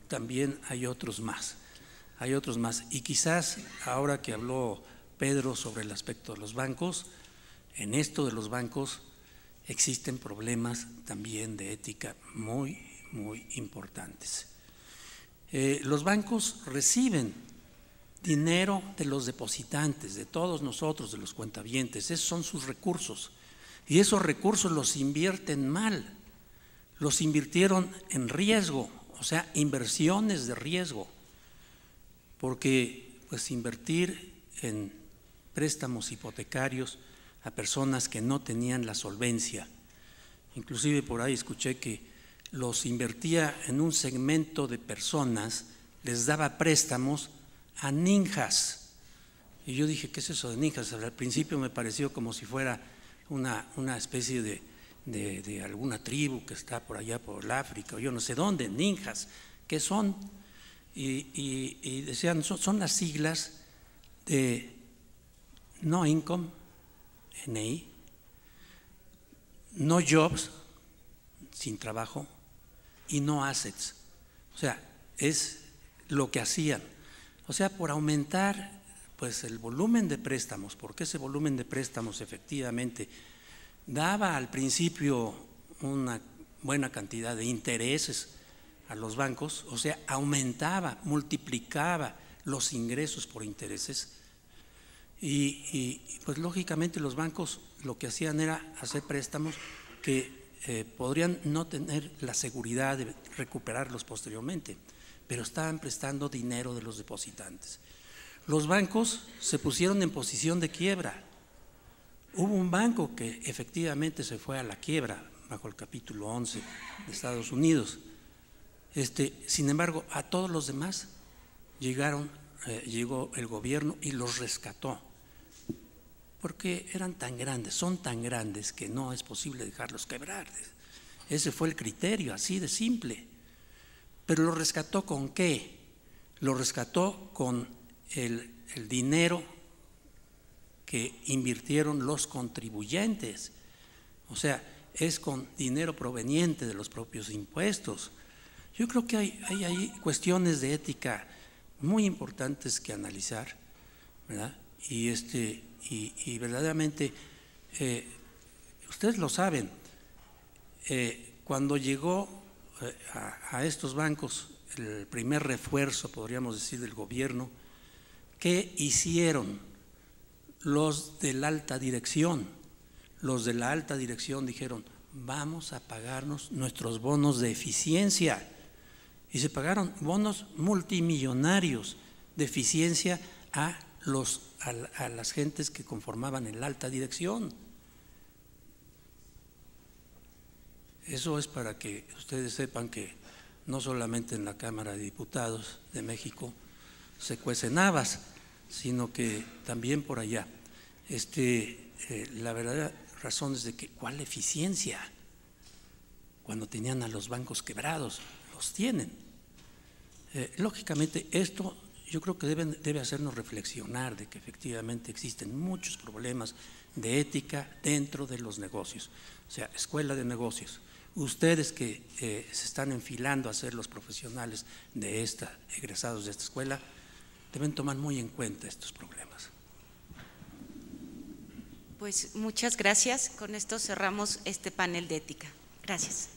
Speaker 4: también hay otros más. Y quizás ahora que habló Pedro sobre el aspecto de los bancos, en esto de los bancos existen problemas también de ética muy, muy importantes. Los bancos reciben dinero de los depositantes, de todos nosotros, de los cuentavientes. Esos son sus recursos, y esos recursos los invierten mal, los invirtieron en riesgo, o sea, inversiones de riesgo, porque pues invertir en préstamos hipotecarios a personas que no tenían la solvencia, inclusive por ahí escuché que los invertía en un segmento de personas, les daba préstamos a ninjas. Y yo dije, ¿qué es eso de ninjas? Al principio me pareció como si fuera una especie de alguna tribu que está por allá por el África, o yo no sé dónde. Ninjas, ¿qué son? Y decían, son las siglas de No Income, NI, No Jobs, sin trabajo, y No Assets. O sea, es lo que hacían. O sea, por aumentar pues el volumen de préstamos, porque ese volumen de préstamos efectivamente daba al principio una buena cantidad de intereses a los bancos, o sea, aumentaba, multiplicaba los ingresos por intereses, y pues lógicamente los bancos lo que hacían era hacer préstamos que podrían no tener la seguridad de recuperarlos posteriormente, pero estaban prestando dinero de los depositantes. Los bancos se pusieron en posición de quiebra. Hubo un banco que efectivamente se fue a la quiebra bajo el capítulo 11 de Estados Unidos. Sin embargo, a todos los demás llegó el gobierno y los rescató, porque eran tan grandes, son tan grandes que no es posible dejarlos quebrar. Ese fue el criterio, así de simple. Pero lo rescató ¿con qué? Lo rescató con el dinero que invirtieron los contribuyentes, o sea, es con dinero proveniente de los propios impuestos. Yo creo que hay cuestiones de ética muy importantes que analizar, ¿verdad? Y verdaderamente, ustedes lo saben, cuando llegó a estos bancos el primer refuerzo, podríamos decir, del gobierno, ¿qué hicieron los de la alta dirección? Los de la alta dirección dijeron: vamos a pagarnos nuestros bonos de eficiencia. Y se pagaron bonos multimillonarios de eficiencia a las gentes que conformaban el alta dirección. Eso es para que ustedes sepan que no solamente en la Cámara de Diputados de México se cuecen habas, sino que también por allá. La verdadera razón es de que ¿cuál eficiencia? Cuando tenían a los bancos quebrados, los tienen. Lógicamente esto yo creo que debe hacernos reflexionar de que efectivamente existen muchos problemas de ética dentro de los negocios. O sea, escuela de negocios. Ustedes que se están enfilando a ser los profesionales de egresados de esta escuela, deben tomar muy en cuenta estos problemas.
Speaker 3: Pues muchas gracias. Con esto cerramos este panel de ética. Gracias.